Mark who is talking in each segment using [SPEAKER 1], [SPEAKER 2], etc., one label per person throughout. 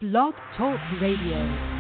[SPEAKER 1] Blog Talk Radio.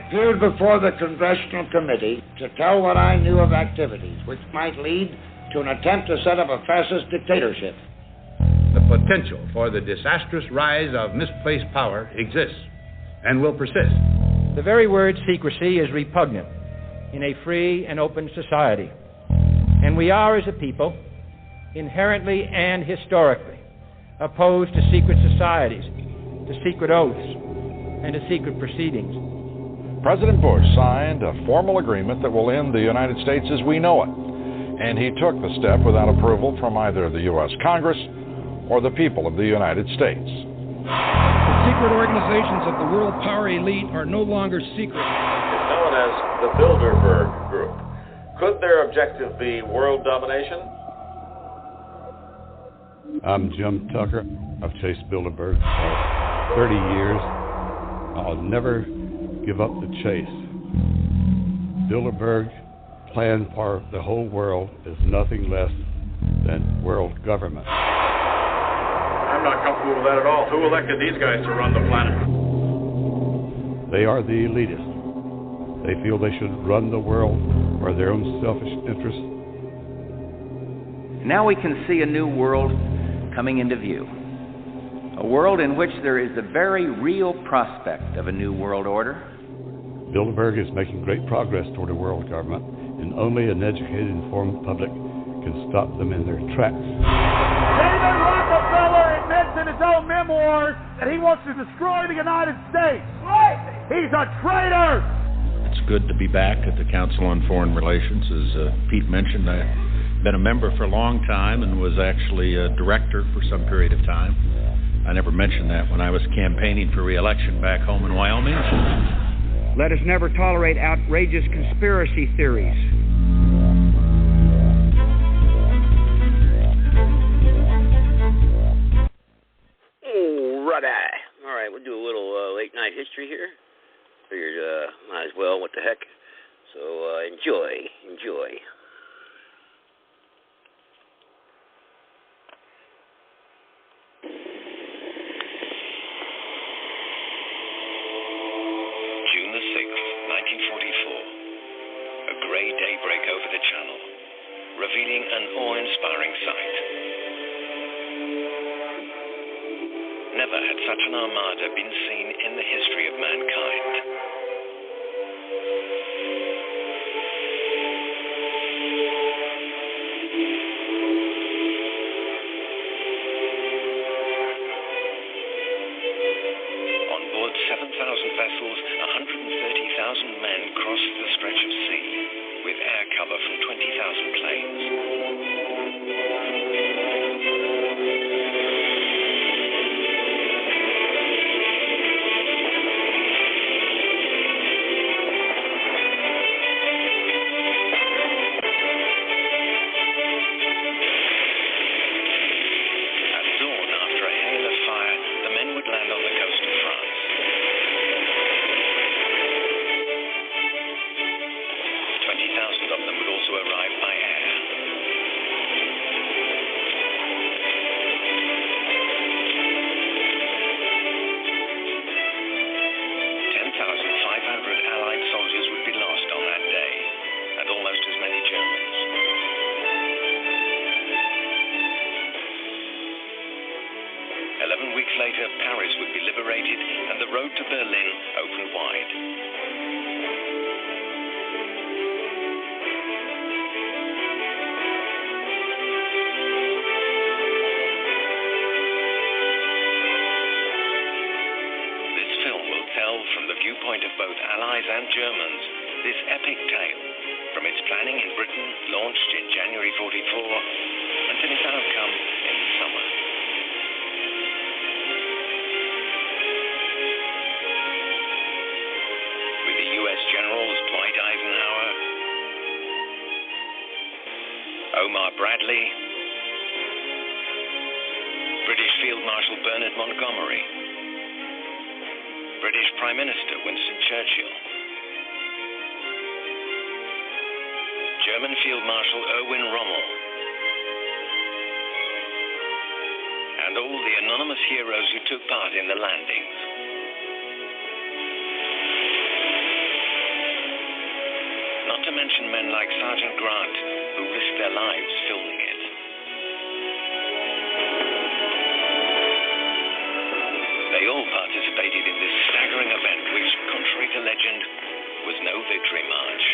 [SPEAKER 2] Appeared before the Congressional Committee to tell what I knew of activities which might lead to an attempt to set up a fascist dictatorship.
[SPEAKER 3] The potential for the disastrous rise of misplaced power exists and will persist.
[SPEAKER 4] The very word secrecy is repugnant in a free and open society. And we are, as a people, inherently and historically opposed to secret societies, to secret oaths, and to secret proceedings.
[SPEAKER 5] President Bush signed a formal agreement that will end the United States as we know it, and he took the step without approval from either the U.S. Congress or the people of the United States.
[SPEAKER 6] The secret organizations of the world power elite are no longer secret.
[SPEAKER 7] It's known as the Bilderberg Group. Could their objective be world domination?
[SPEAKER 8] I'm Jim Tucker. I've chased Bilderberg for 30 years. I'll never give up the chase. Bilderberg's plan for the whole world is nothing less than world government.
[SPEAKER 7] I'm not comfortable with that at all. Who elected these guys to run the planet?
[SPEAKER 8] They are the elitists. They feel they should run the world for their own selfish interests.
[SPEAKER 9] Now we can see a new world coming into view. A world in which there is the very real prospect of a new world order.
[SPEAKER 8] Bilderberg is making great progress toward a world government, and only an educated, informed public can stop them in their tracks.
[SPEAKER 10] David Rockefeller admits in his own memoirs that he wants to destroy the United States. He's a traitor!
[SPEAKER 11] It's good to be back at the Council on Foreign Relations. As Pete mentioned, I've been a member for a long time and was actually a director for some period of time. I never mentioned that when I was campaigning for re-election back home in Wyoming.
[SPEAKER 12] Let us never tolerate outrageous conspiracy theories.
[SPEAKER 13] Alrighty. All right, we'll do a little late night history here. Figured might as well. What the heck? So enjoy.
[SPEAKER 14] June the 6th, 1944. A grey daybreak over the channel, revealing an awe-inspiring sight. Never had such an armada been seen in the history of mankind. On board 7,000 vessels, 130,000 men crossed the stretch of sea, with air cover from 20,000 planes. road to Berlin opened wide. This film will tell from the viewpoint of both Allies and Germans this epic tale, from its planning in Britain, launched in January 44, until its outcome in the summer. With the U.S. generals Dwight Eisenhower, Omar Bradley, British Field Marshal Bernard Montgomery, British Prime Minister Winston Churchill, German Field Marshal Erwin Rommel, and all the anonymous heroes who took part in the landings. Not to mention men like Sergeant Grant, who risked their lives filming it. They all participated in this staggering event, which, contrary to legend, was no victory march.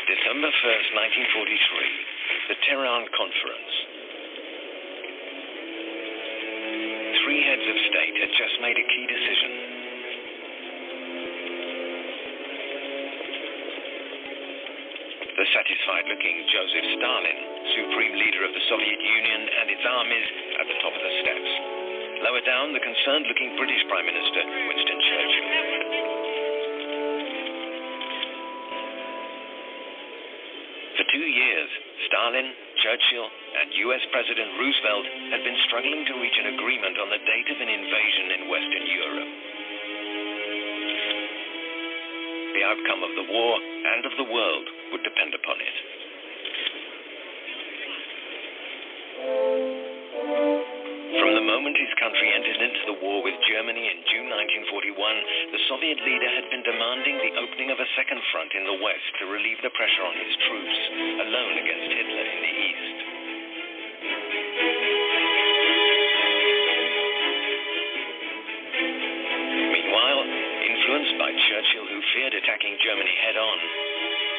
[SPEAKER 14] December 1st, 1943, the Tehran Conference. 3 heads of state had just made a key decision. The satisfied-looking Joseph Stalin, supreme leader of the Soviet Union and its armies, at the top of the steps. Lower down, the concerned-looking British Prime Minister, Winston Churchill. For 2 years, Stalin, Churchill, and U.S. President Roosevelt had been struggling to reach an agreement on the date of an invasion in Western Europe. The outcome of the war and of the world would depend upon it. From the moment his country entered into the war with Germany in June 1941, the Soviet leader had been demanding the opening of a second front in the West to relieve the pressure on his troops, alone against Hitler in the East. Meanwhile, influenced by Churchill, who feared attacking Germany head-on,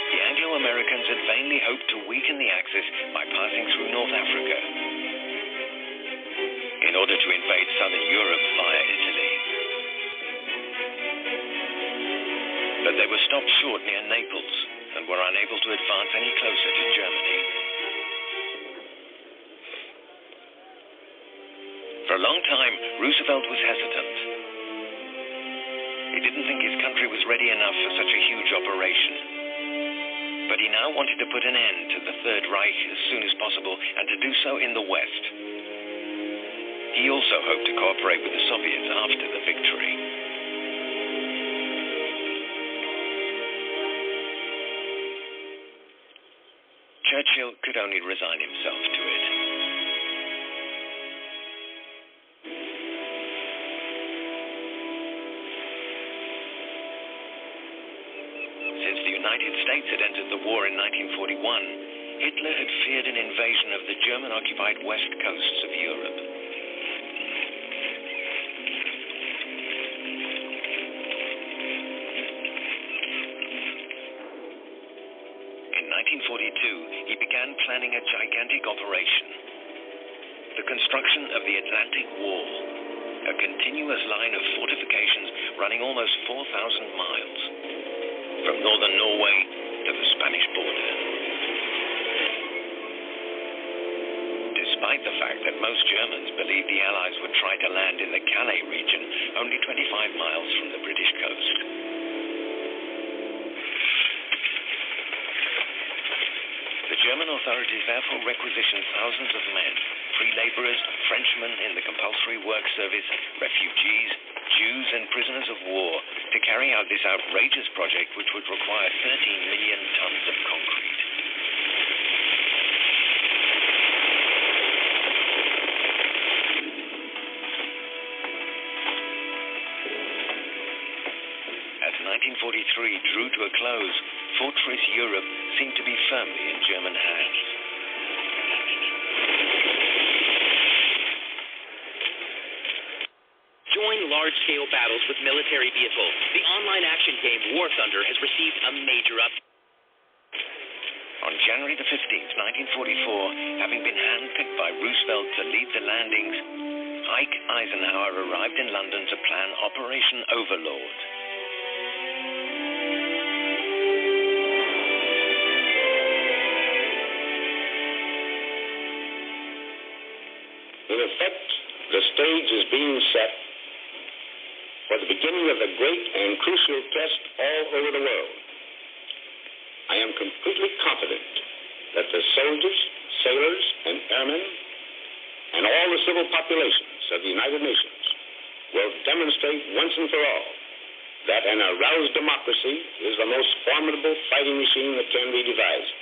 [SPEAKER 14] the Anglo-Americans had vainly hoped to weaken the Axis by passing through North Africa, in order to invade southern Europe via Italy. But they were stopped short near Naples and were unable to advance any closer to Germany. For a long time, Roosevelt was hesitant. He didn't think his country was ready enough for such a huge operation. But he now wanted to put an end to the Third Reich as soon as possible, and to do so in the West. He also hoped to cooperate with the Soviets after the victory. Churchill could only resign himself to it. Since the United States had entered the war in 1941, Hitler had feared an invasion of the German-occupied west coasts of Europe. In 1942, he began planning a gigantic operation. The construction of the Atlantic Wall, a continuous line of fortifications running almost 4,000 miles, from northern Norway to the Spanish border. Despite the fact that most Germans believed the Allies would try to land in the Calais region, only 25 miles from the British coast. The German authorities therefore requisitioned thousands of men, free laborers, Frenchmen in the compulsory work service, refugees, Jews and prisoners of war, to carry out this outrageous project, which would require 13 million tons of concrete. 1943 drew to a close, Fortress Europe seemed to be firmly in German hands.
[SPEAKER 15] Join large-scale battles with military vehicles. The online action game War Thunder has received a major update.
[SPEAKER 14] On January the 15th, 1944, having been handpicked by Roosevelt to lead the landings, Ike Eisenhower arrived in London to plan Operation Overlord.
[SPEAKER 16] In effect, the stage is being set for the beginning of a great and crucial test all over the world. I am completely confident that the soldiers, sailors, and airmen, and all the civil populations of the United Nations will demonstrate once and for all that an aroused democracy is the most formidable fighting machine that can be devised.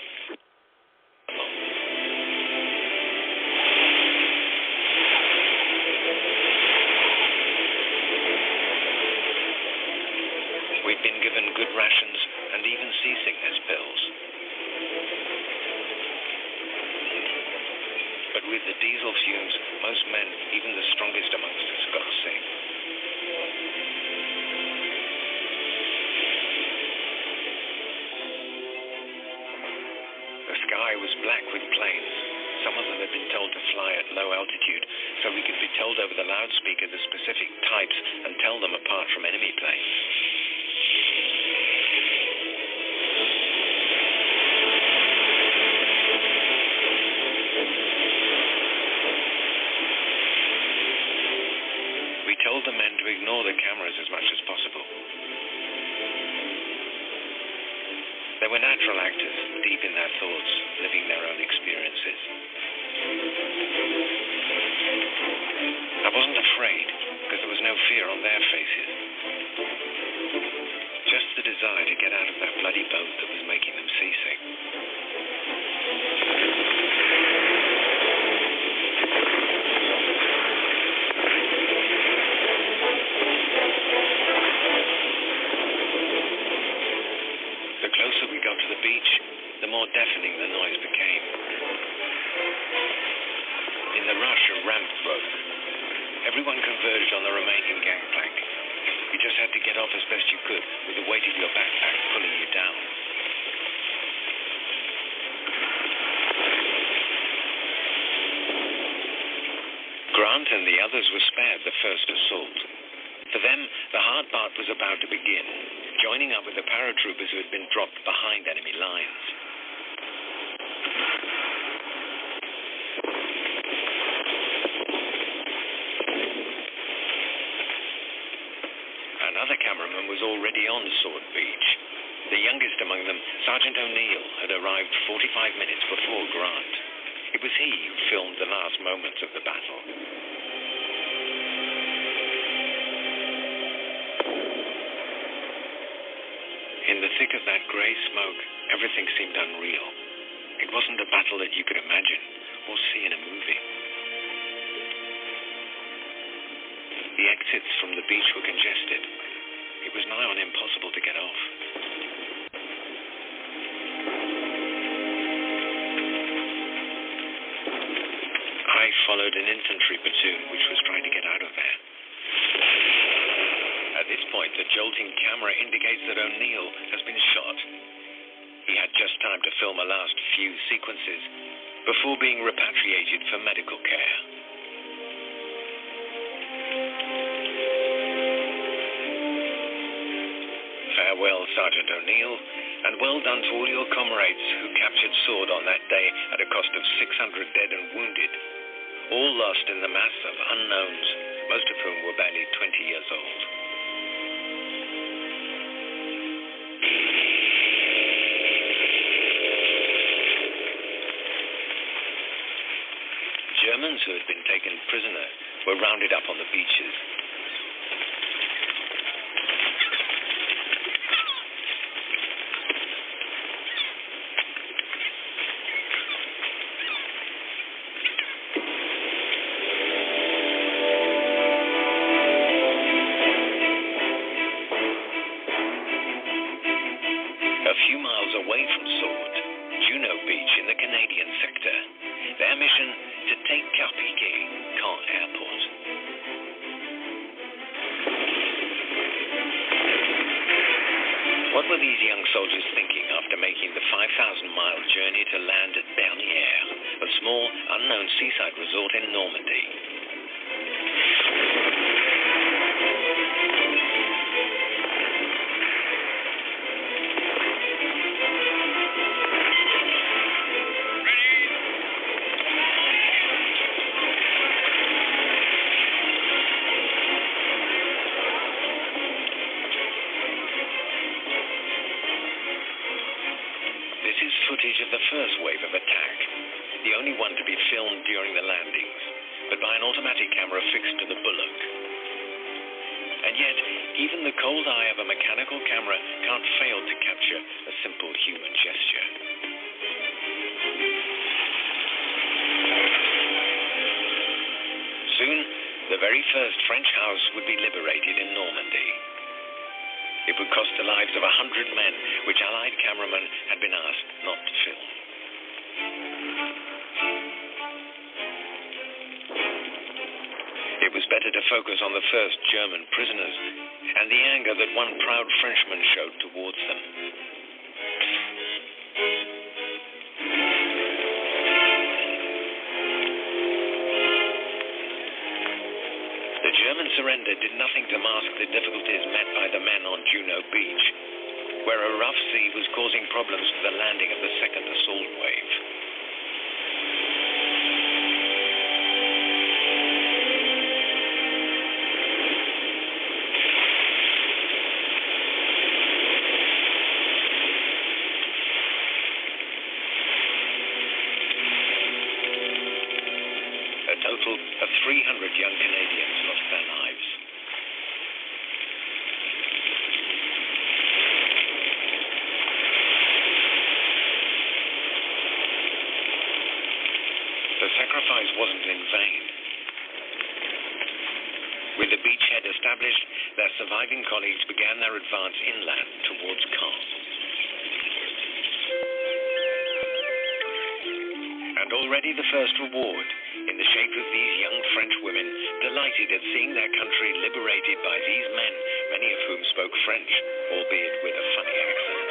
[SPEAKER 14] We'd been given good rations and even seasickness pills. But with the diesel fumes, most men, even the strongest amongst us, got sick. The sky was black with planes. Some of them had been told to fly at low altitude, so we could be told over the loudspeaker the specific types and tell them apart from enemy planes. Told the men to ignore the cameras as much as possible. They were natural actors, deep in their thoughts, living their own experiences. I wasn't afraid, because there was no fear on their faces. Just the desire to get out of that bloody boat that was making them seasick. The closer we got to the beach, the more deafening the noise became. In the rush, a ramp broke. Everyone converged on the remaining gangplank. You just had to get off as best you could, with the weight of your backpack pulling you down. Grant and the others were spared the first assault. For them, the hard part was about to begin, joining up with the paratroopers who had been dropped behind enemy lines. Another cameraman was already on Sword Beach. The youngest among them, Sergeant O'Neill, had arrived 45 minutes before Grant. It was he who filmed the last moments of the battle. In the thick of that grey smoke, everything seemed unreal. It wasn't a battle that you could imagine or see in a movie. The exits from the beach were congested. It was nigh on impossible to get off. I followed an infantry platoon which was trying to get out of there. At this point, the jolting camera indicates that O'Neill has been shot. He had just time to film a last few sequences before being repatriated for medical care. Farewell, Sergeant O'Neill, and well done to all your comrades who captured Sword on that day at a cost of 600 dead and wounded, all lost in the mass of unknowns, most of whom were barely 20 years old. Germans who had been taken prisoner were rounded up on the beaches. away from Sword, Juno Beach in the Canadian sector. Their mission to take Carpiquet, Caen Airport. What were these young soldiers thinking after making the 5,000-mile journey to land at Bernières, a small, unknown seaside resort in Normandy? Footage of the first wave of attack, the only one to be filmed during the landings, but by an automatic camera fixed to the bulwark. And yet, even the cold eye of a mechanical camera can't fail to capture a simple human gesture. Soon, the very first French house would be liberated in Normandy. It would cost the lives of 100 men, which Allied cameramen had been asked not to film. It was better to focus on the first German prisoners and the anger that one proud Frenchman showed towards them. The German surrender did nothing to mask the difficulties met by the men on Juno Beach, where a rough sea was causing problems for the landing of the second assault wave. A total of 300 young Canadians lost their lives. The sacrifice wasn't in vain. With the beachhead established, their surviving colleagues began their advance inland towards Caen. And already the first reward, in the shape of these young French women, delighted at seeing their country liberated by these men, many of whom spoke French, albeit with a funny accent.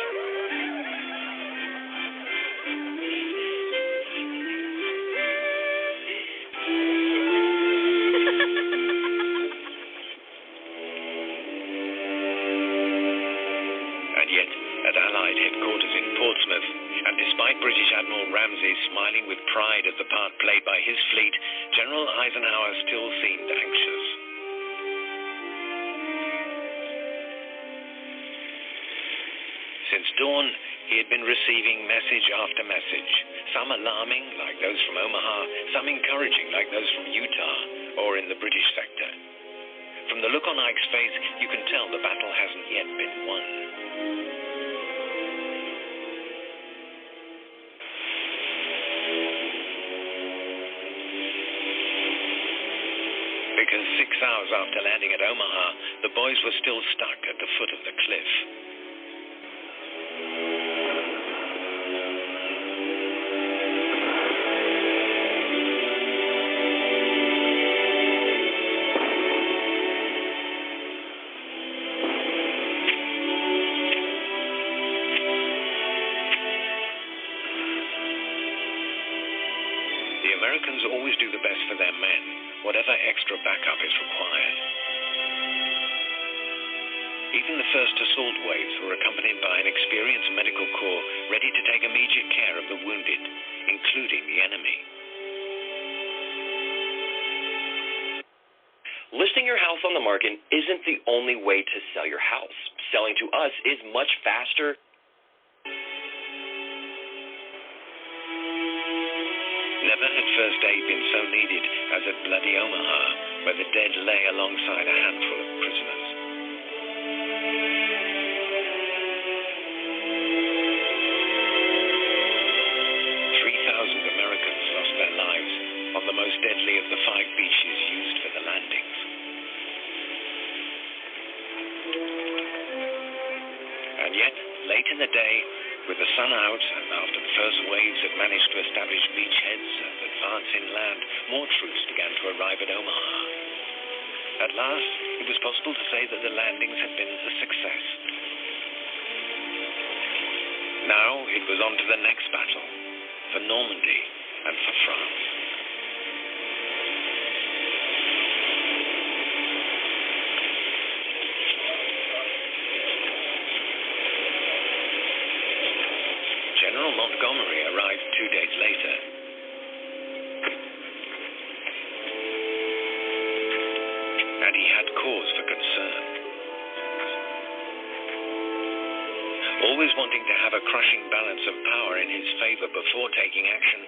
[SPEAKER 14] And yet, at Allied headquarters in Portsmouth, and despite British Admiral Ramsay smiling with pride at the part played by his fleet, General Eisenhower still seemed anxious. Since dawn, he had been receiving message after message, some alarming, like those from Omaha, some encouraging, like those from Utah, or in the British sector. From the look on Ike's face, you can tell the battle hasn't yet been won. Because 6 hours after landing at Omaha, the boys were still stuck at the foot of the cliff. The Americans always do the best for their men, whatever extra backup is required. Even the first assault waves were accompanied by an experienced medical corps ready to take immediate care of the wounded, including the enemy.
[SPEAKER 15] Listing your house on the market isn't the only way to sell your house. Selling to us is much faster.
[SPEAKER 14] Never had first aid been so needed as at bloody Omaha, where the dead lay alongside a handful of prisoners. Americans lost their lives on the most deadly of the 5 beaches used for the landings. And yet, late in the day, With the sun out, and after the first waves had managed to establish beachheads and advance inland, more troops began to arrive at Omaha. At last, it was possible to say that the landings had been a success. Now it was on to the next battle, for Normandy and for France. General Montgomery arrived 2 days later. And he had cause for concern. Always wanting to have a crushing balance of power in his favor before taking action,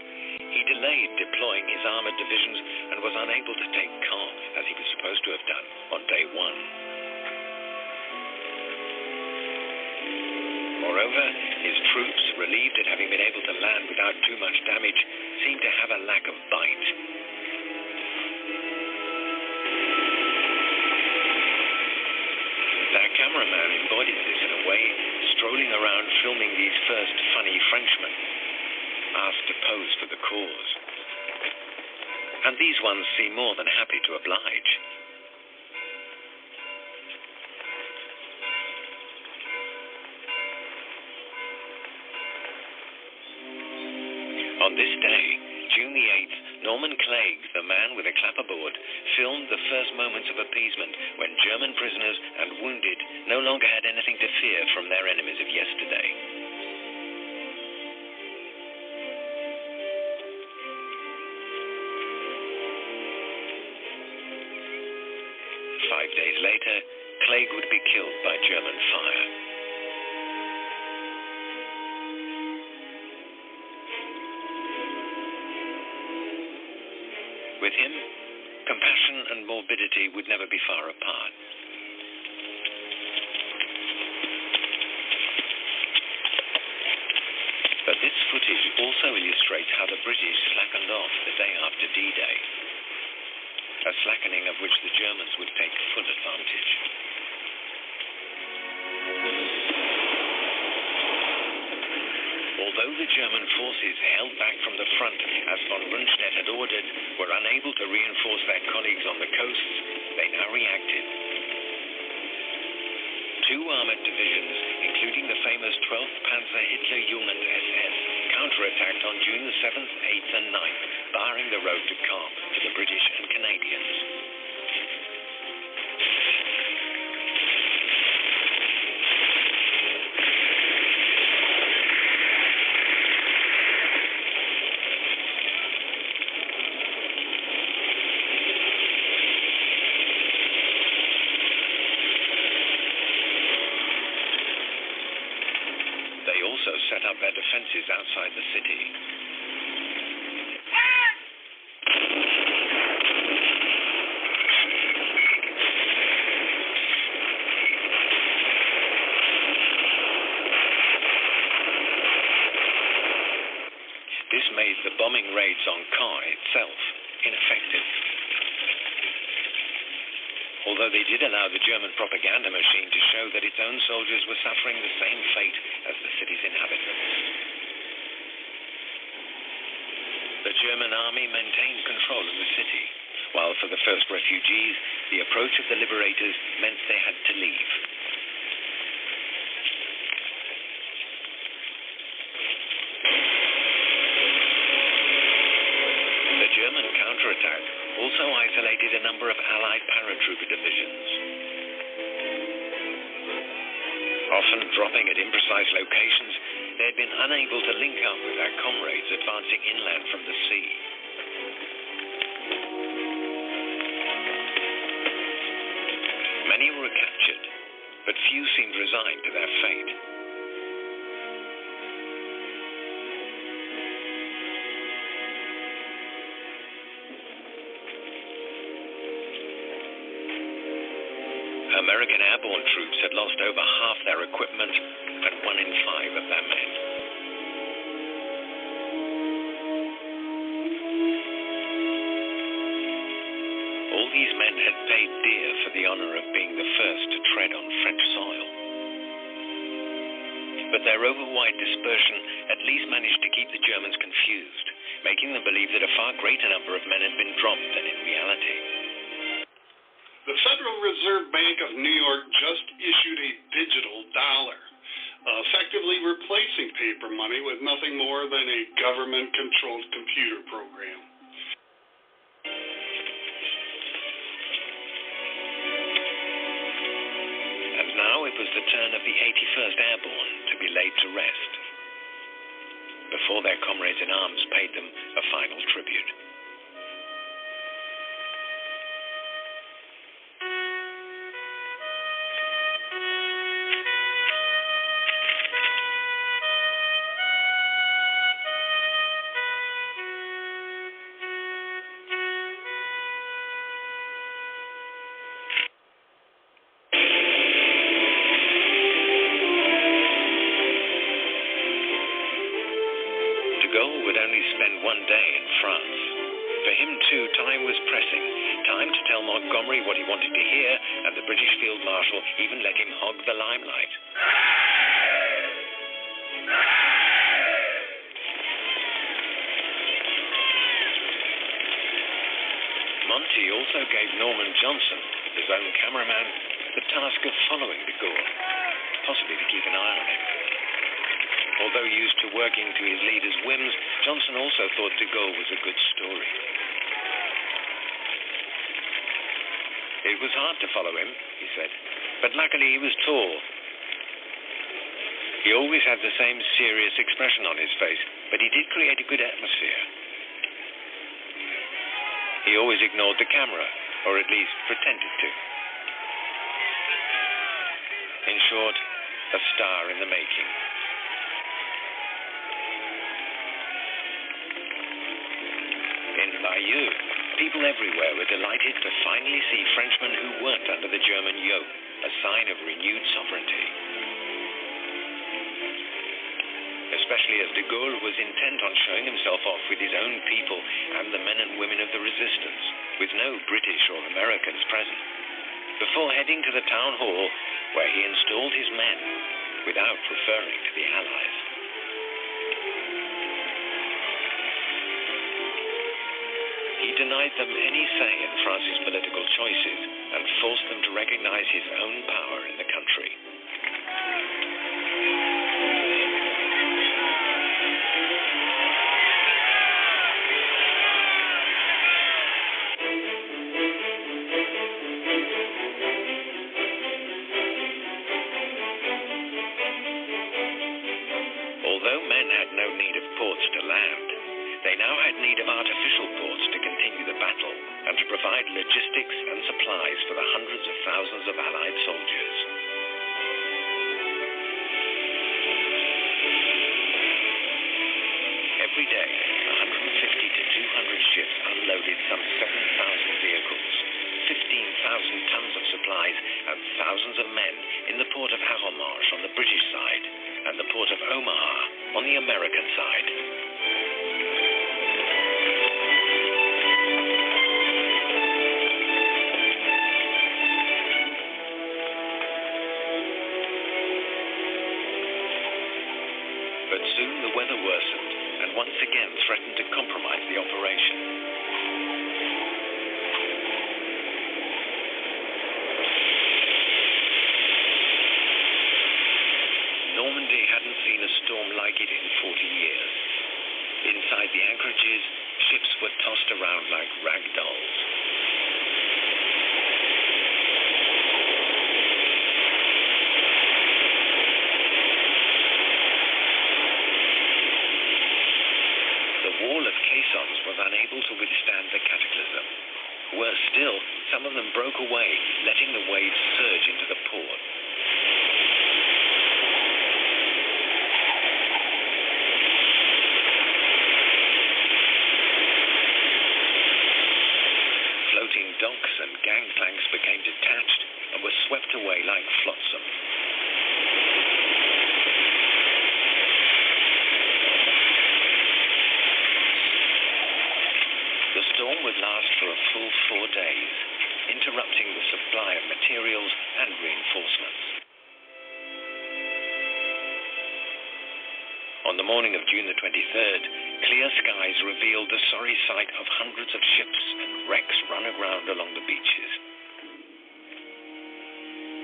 [SPEAKER 14] he delayed deploying his armored divisions and was unable to take Caen, as he was supposed to have done on day one. Moreover, his troops, relieved at having been able to land without too much damage, seemed to have a lack of bite. Their cameraman embodied this in a way, strolling around filming these first funny Frenchmen, asked to pose for the cause. And these ones seem more than happy to oblige. On this day, June the 8th, Norman Clegg, the man with a clapperboard, filmed the first moments of appeasement when German prisoners and wounded no longer had anything to fear from their enemies of yesterday. Days later, Clegg would be killed by German fire. With him, compassion and morbidity would never be far apart. But this footage also illustrates how the British slackened off the day after D-Day. A slackening of which the Germans would take full advantage. Although the German forces held back from the front, as von Rundstedt had ordered, were unable to reinforce their colleagues on the coasts, they now reacted. 2 armored divisions, including the famous 12th Panzer Hitlerjugend SS, counterattacked on June the 7th, 8th and 9th, barring the road to Caen to the British and Canadians. They also set up their defenses outside the city. This made the bombing raids on Caen itself ineffective. Although they did allow the German propaganda machine to show that its own soldiers were suffering the same fate as the city's inhabitants. The German army maintained control of the city, while for the first refugees, the approach of the liberators meant they had to leave. The German counterattack also isolated a number of Allied paratrooper divisions. Often dropping at imprecise locations, they had been unable to link up with their comrades advancing inland from the sea. Many were captured, but few seemed resigned to their fate. American airborne troops had lost over half their equipment and 1 in 5 of their men. All these men had paid dear for the honor of being the first to tread on French soil. but their overwide dispersion at least managed to keep the Germans confused, making them believe that a far greater number of men had been dropped than in reality.
[SPEAKER 17] The Federal Reserve Bank of New York just issued a digital dollar, effectively replacing paper money with nothing more than a government-controlled computer program.
[SPEAKER 14] And now it was the turn of the 81st Airborne to be laid to rest, before their comrades in arms paid them a final tribute. De Gaulle would only spend one day in France. For him, too, time was pressing. Time to tell Montgomery what he wanted to hear, and the British Field Marshal even let him hog the limelight. Monty also gave Norman Johnson, his own cameraman, the task of following de Gaulle, possibly to keep an eye on him. Although used to working to his leader's whims, Johnson also thought de Gaulle was a good story. It was hard to follow him, he said, but luckily he was tall. He always had the same serious expression on his face, but he did create a good atmosphere. He always ignored the camera, or at least pretended to. In short, a star in the making. In Bayeux, people everywhere were delighted to finally see Frenchmen who weren't under the German yoke, a sign of renewed sovereignty. Especially as de Gaulle was intent on showing himself off with his own people and the men and women of the resistance, with no British or Americans present, before heading to the town hall where he installed his men without referring to the Allies. He denied them any say in France's political choices and forced them to recognize his own power in the country. Although men had no need of ports to land, they now had need of artificial ports to continue the battle and to provide logistics and supplies for the hundreds of thousands of Allied soldiers. Every day, 150 to 200 ships unloaded some 7,000 vehicles, 15,000 tons of supplies, and thousands of men in the port of Haromarche on the British side and the port of Omaha on the American side. But soon the weather worsened and once again threatened to compromise the operation. Normandy hadn't seen a storm like it in 40 years. Inside the anchorages, ships were tossed around like rag dolls. The wall of caissons was unable to withstand the cataclysm. Worse still, some of them broke away, letting the waves surge into the port. Floating docks and gangplanks became detached and were swept away like flotsam. The storm would last for a full 4 days, interrupting the supply of materials and reinforcements. On the morning of June the 23rd, clear skies revealed the sorry sight of hundreds of ships and wrecks run aground along the beaches.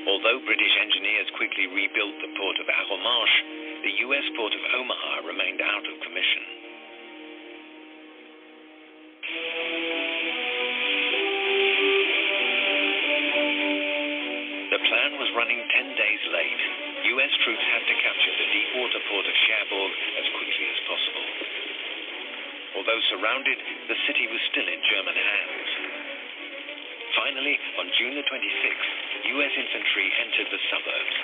[SPEAKER 14] Although British engineers quickly rebuilt the port of Arromanches, the U.S. port of Omaha remained out of commission. The plan was running 10 days late. U.S. troops had to capture the deep-water port of Cherbourg as quickly as possible. Although surrounded, the city was still in German hands. Finally, on June the 26th, U.S. infantry entered the suburbs.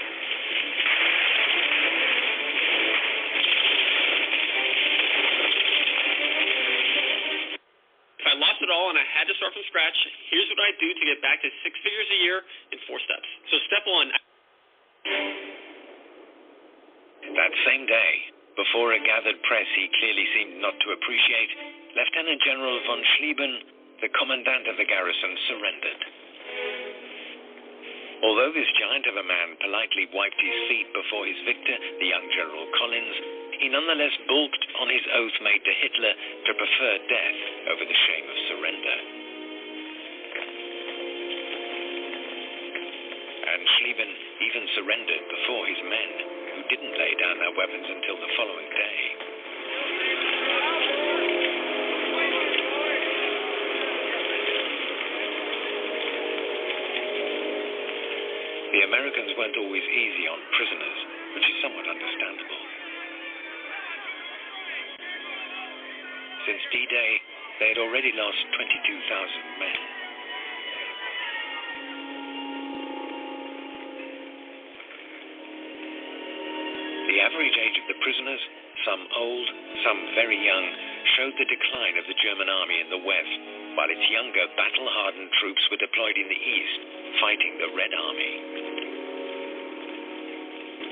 [SPEAKER 18] If I lost it all and I had to start from scratch, here's what I'd do to get back to 6 figures a year in 4 steps. So step 1.
[SPEAKER 14] That same day, before a gathered press he clearly seemed not to appreciate, Lieutenant General von Schlieben, the commandant of the garrison, surrendered. Although this giant of a man politely wiped his feet before his victor, the young General Collins, he nonetheless balked on his oath made to Hitler to prefer death over the shame of surrender. And Schlieben even surrendered before his men, who didn't lay down their weapons until the following day. The Americans weren't always easy on prisoners, which is somewhat understandable. Since D-Day, they had already lost 22,000 men. The average age of the prisoners, some old, some very young, showed the decline of the German army in the west, while its younger, battle-hardened troops were deployed in the east, fighting the Red Army.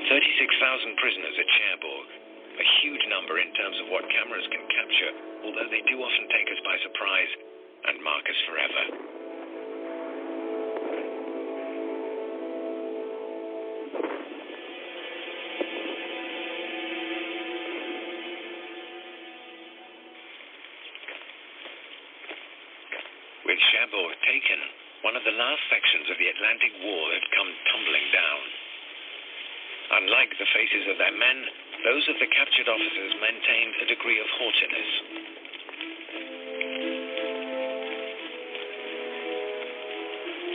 [SPEAKER 14] 36,000 prisoners at Cherbourg, a huge number in terms of what cameras can capture, although they do often take us by surprise and mark us forever. With Cherbourg taken, one of the last sections of the Atlantic Wall had come tumbling down. Unlike the faces of their men, those of the captured officers maintained a degree of haughtiness.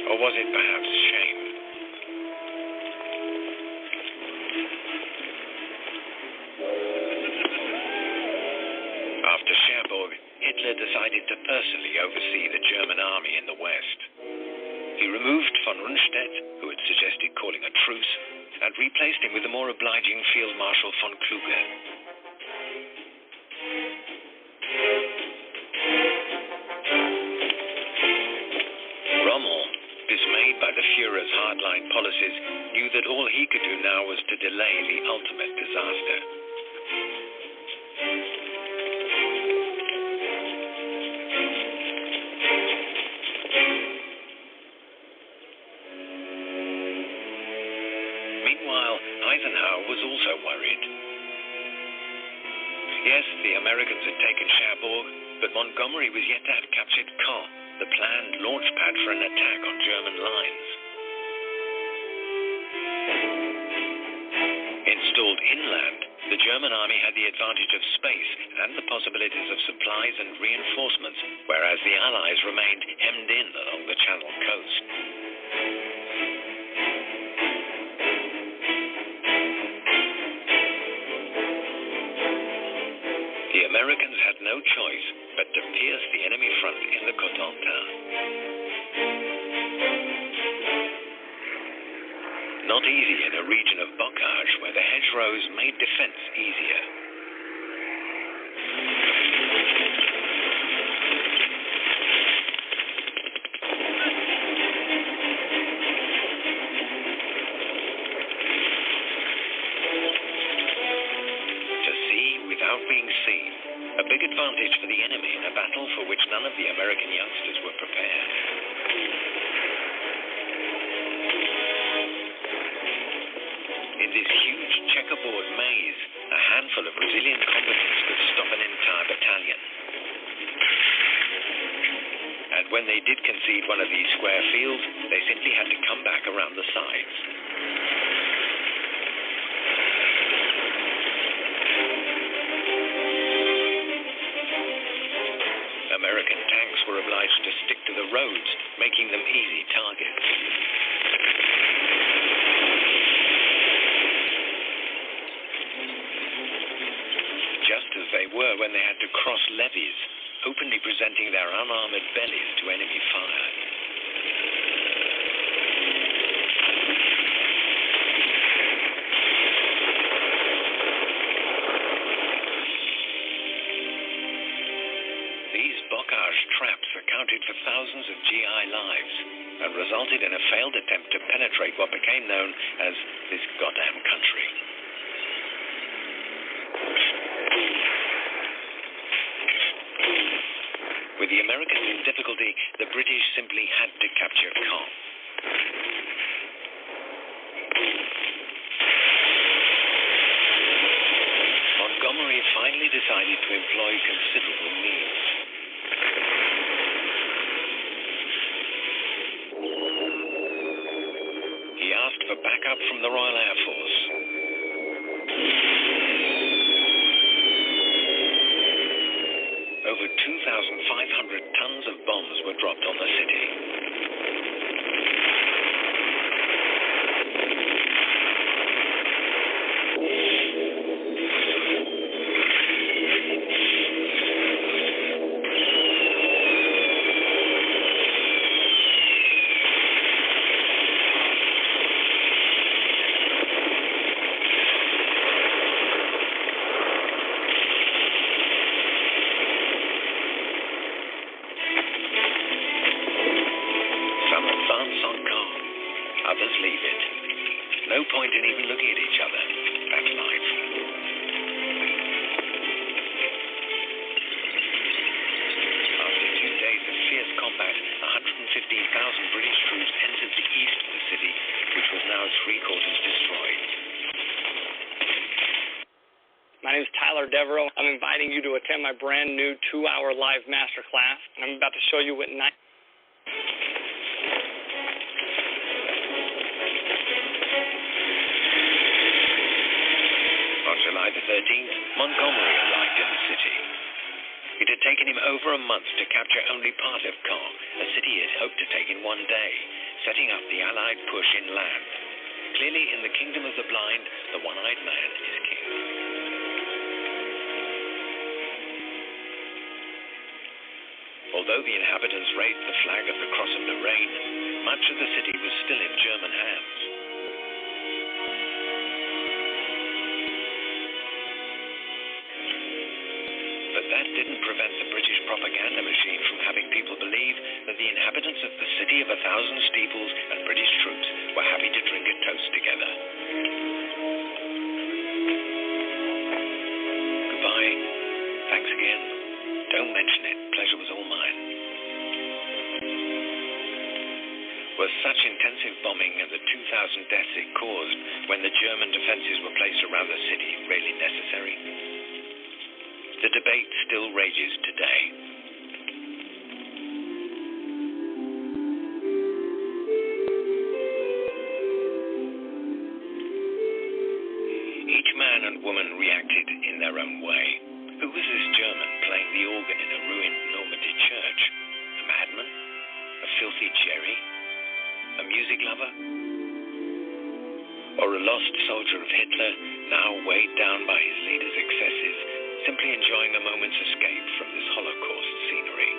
[SPEAKER 14] Or was it perhaps shame? After Cherbourg, Hitler decided to personally oversee the German army in the west. He removed von Rundstedt, who had suggested calling a truce, and replaced him with the more obliging Field Marshal von Kluge. Rommel, dismayed by the Führer's hardline policies, knew that all he could do now was to delay the ultimate disaster. Eisenhower was also worried. Yes, the Americans had taken Cherbourg, but Montgomery was yet to have captured Caen, the planned launch pad for an attack on German lines. Installed inland, the German army had the advantage of space and the possibilities of supplies and reinforcements, whereas the Allies remained hemmed in along the Channel coast. The Americans had no choice but to pierce the enemy front in the Cotentin. Not easy in a region of bocage where the hedgerows made defense easier. Being seen, a big advantage for the enemy in a battle for which none of the American youngsters were prepared. In this huge checkerboard maze, a handful of resilient combatants could stop an entire battalion. And when they did concede one of these square fields, they simply had to come back around the sides. American tanks were obliged to stick to the roads, making them easy targets. Just as they were when they had to cross levees, openly presenting their unarmored bellies to enemy fire. These bocage traps accounted for thousands of GI lives and resulted in a failed attempt to penetrate what became known as this goddamn country. With the Americans in difficulty, the British simply had to capture Caen. Montgomery finally decided to employ considerable means. He asked for backup from the Royal Air Force. Over 2,500 tons of bombs were dropped on the city. Others leave it. No point in even looking at each other. That's life. After 2 days of fierce combat, 115,000 British troops entered the east of the city, which was now 3/4 destroyed.
[SPEAKER 19] My name is Tyler Devereaux. I'm inviting you to attend my brand new 2-hour live masterclass. And I'm about to show you what night.
[SPEAKER 14] On July the 13th, Montgomery arrived in the city. It had taken him over a month to capture only part of Caen, a city he had hoped to take in one day, setting up the Allied push inland. Clearly, in the kingdom of the blind, the one-eyed man is king. Although the inhabitants raised the flag of the Cross of Lorraine, much of the city was still in German hands. But that didn't prevent the British propaganda machine from having people believe that the inhabitants of the city of 1,000 steeples and British troops were happy to drink a toast together. Goodbye. Thanks again. Don't mention it. Pleasure was all mine. Was such intensive bombing and the 2,000 deaths it caused when the German defenses were placed around the city really necessary? The debate still rages today. Each man and woman reacted in their own way. Who was this German playing the organ in a ruined Normandy church? A madman? A filthy Jerry? A music lover? Or a lost soldier of Hitler, now weighed down by his leader's excesses, simply enjoying a moment's escape from this Holocaust scenery?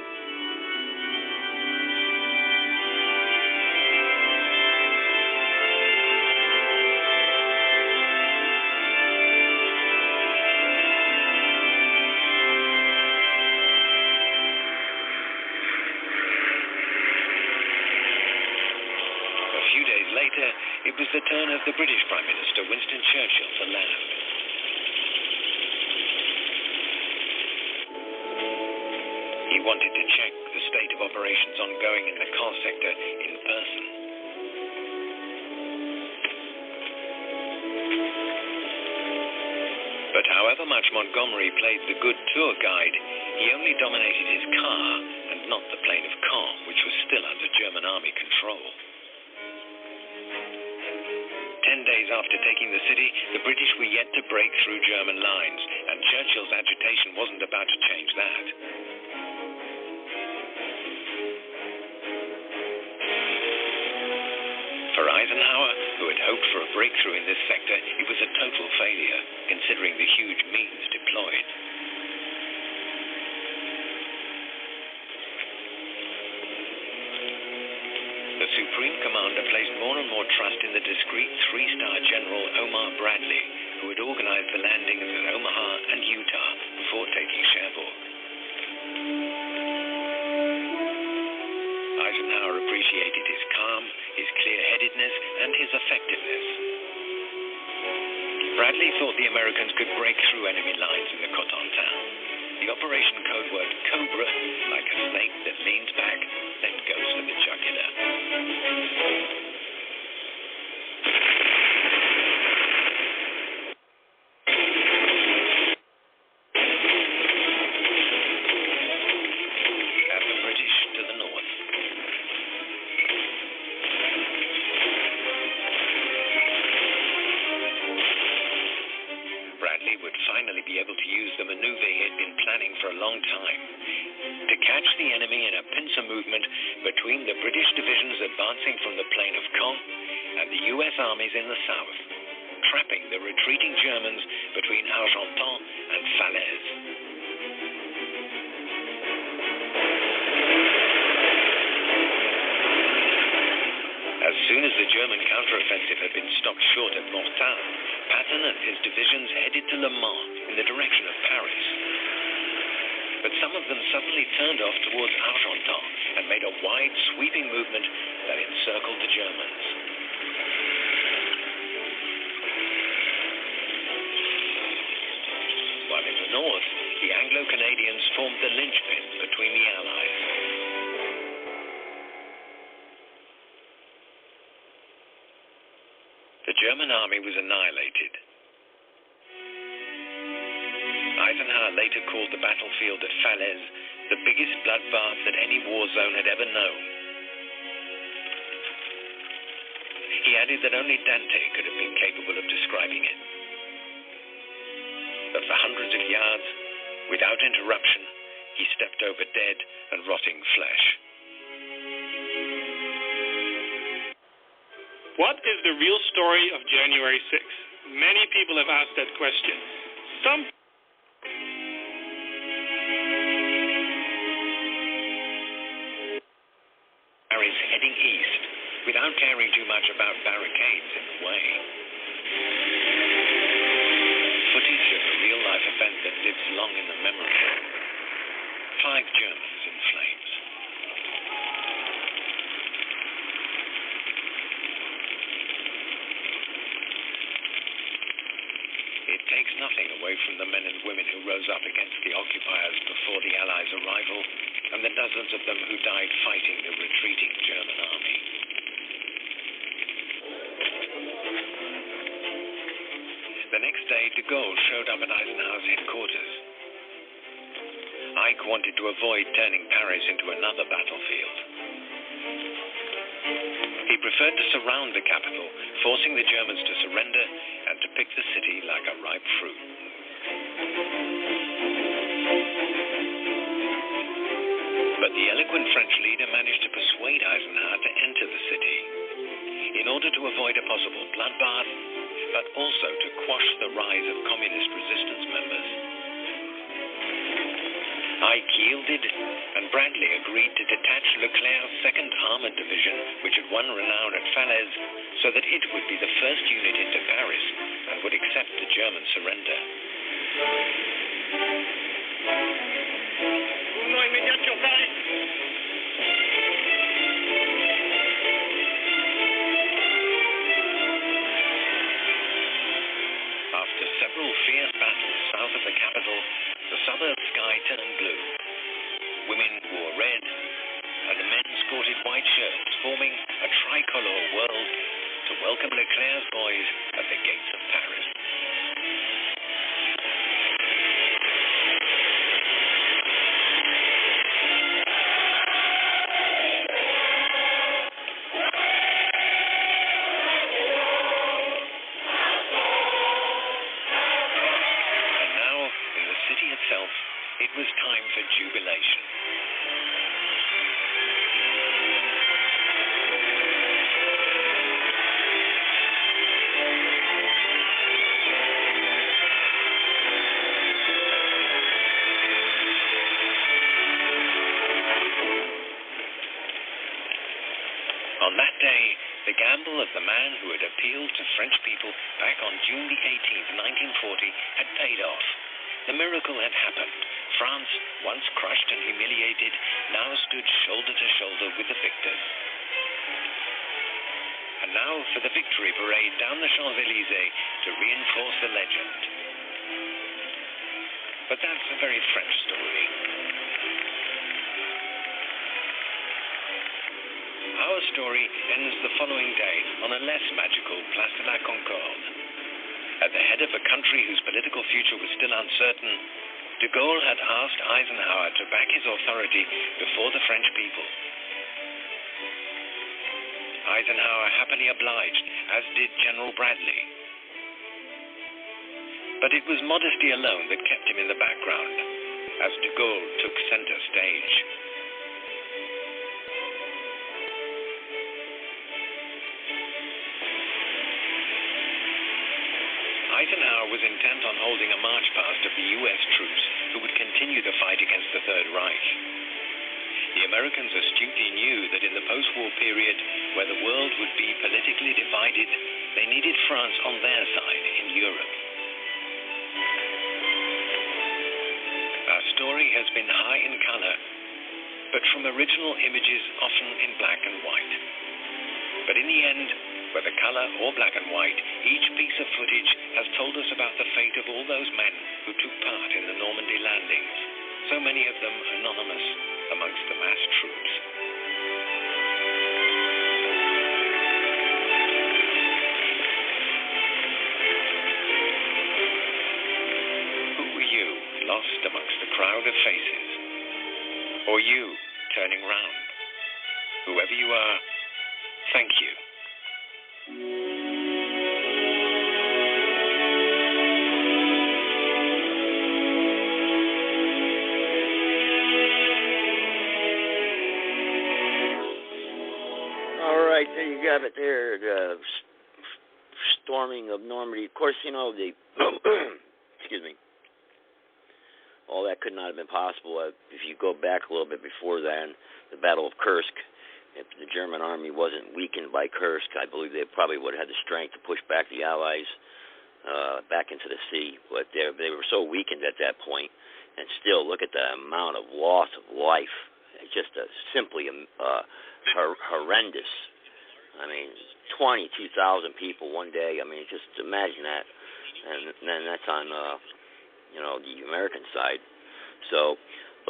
[SPEAKER 14] A few days later, it was the turn of the British Prime Minister, Winston Churchill, to land. He wanted to check the state of operations ongoing in the Caen sector in person. But how However much Montgomery played the good tour guide, he only dominated his car and not the plain of Caen, which was still under German army control. 10 days after taking the city, the British were yet to break through German lines, and Churchill's agitation wasn't about to change that. For Eisenhower, who had hoped for a breakthrough in this sector, it was a total failure, considering the huge means deployed. The Supreme Commander placed more and more trust in the discreet three-star General Omar Bradley, who had organized the landings at Omaha and Utah before taking Cherbourg. Eisenhower appreciated his calm, his clear-headedness, and his effectiveness. Bradley thought the Americans could break through enemy lines in the Cotentin. The operation code word Cobra, like a snake that leans back, then goes for the jugular. Be able to use the maneuver he had been planning for a long time, to catch the enemy in a pincer movement between the British divisions advancing from the plain of Caen and the U.S. armies in the south, trapping the retreating Germans between Argentan and Falaise. As soon as the German counteroffensive had been stopped short at Mortain, Patton and his divisions headed to Le Mans in the direction of Paris. But some of them suddenly turned off towards Argentan and made a wide, sweeping movement that encircled the Germans. While in the north, the Anglo-Canadians formed the linchpin between the Allies. The German army was annihilated. Eisenhower later called the battlefield at Falaise the biggest bloodbath that any war zone had ever known. He added that only Dante could have been capable of describing it. But for hundreds of yards, without interruption, he stepped over dead and rotting flesh.
[SPEAKER 18] What is the real story of January 6th? Many people have asked that question. Some
[SPEAKER 14] Paris heading east without caring too much about barricades in the way. Footage of a real-life event that lives long in the memory. 5 Germans in flames. It takes nothing away from the men and women who rose up against the occupiers before the Allies' arrival, and the dozens of them who died fighting the retreating German army. The next day, de Gaulle showed up at Eisenhower's headquarters. Ike wanted to avoid turning Paris into another battlefield. He preferred to surround the capital, forcing the Germans to surrender and to pick the city like a ripe fruit. But the eloquent French leader managed to persuade Eisenhower to enter the city in order to avoid a possible bloodbath, but also to quash the rise of communist resistance members. Ike yielded, and Bradley agreed to detach Leclerc's 2nd Armored Division, which had won renown at Falaise, so that it would be the first unit into Paris and would accept the German surrender.
[SPEAKER 10] Mouvement immédiat sur Paris.
[SPEAKER 14] After several fierce battles south of the capital, the southern sky turned blue. Women wore red, and the men sported white shirts, forming a tricolor world to welcome Leclerc's boys at the gates of Paris. himself, it was time for jubilation. On that day, the gamble of the man who had appealed to French people back on June the 18th, 1940, had paid off. The miracle had happened. France, once crushed and humiliated, now stood shoulder to shoulder with the victors. And now for the victory parade down the Champs-Élysées to reinforce the legend. But that's a very French story. Our story ends the following day on a less magical Place de la Concorde. At the head of a country whose political future was still uncertain, de Gaulle had asked Eisenhower to back his authority before the French people. Eisenhower happily obliged, as did General Bradley. But it was modesty alone that kept him in the background, as de Gaulle took center stage. Eisenhower was intent on holding a march past of the U.S. troops who would continue the fight against the Third Reich. The Americans astutely knew that in the post-war period, where the world would be politically divided, they needed France on their side in Europe. Our story has been high in color, but from original images often in black and white. But in the end, whether color or black and white, each piece of footage has told us about the fate of all those men who took part in the Normandy landings, so many of them anonymous amongst the massed troops. Who were you, lost amongst the crowd of faces? Or you, turning round? Whoever you are, thank you.
[SPEAKER 13] There you have it there, the storming of Normandy. Of course, you know, the excuse me, all that could not have been possible if you go back a little bit before then, the Battle of Kursk. If the German army wasn't weakened by Kursk, I believe they probably would have had the strength to push back the Allies back into the sea. But they were so weakened at that point, and still, look at the amount of loss of life. It's just simply horrendous. I mean, 22,000 people one day. I mean, just imagine that. And then that's on, the American side. So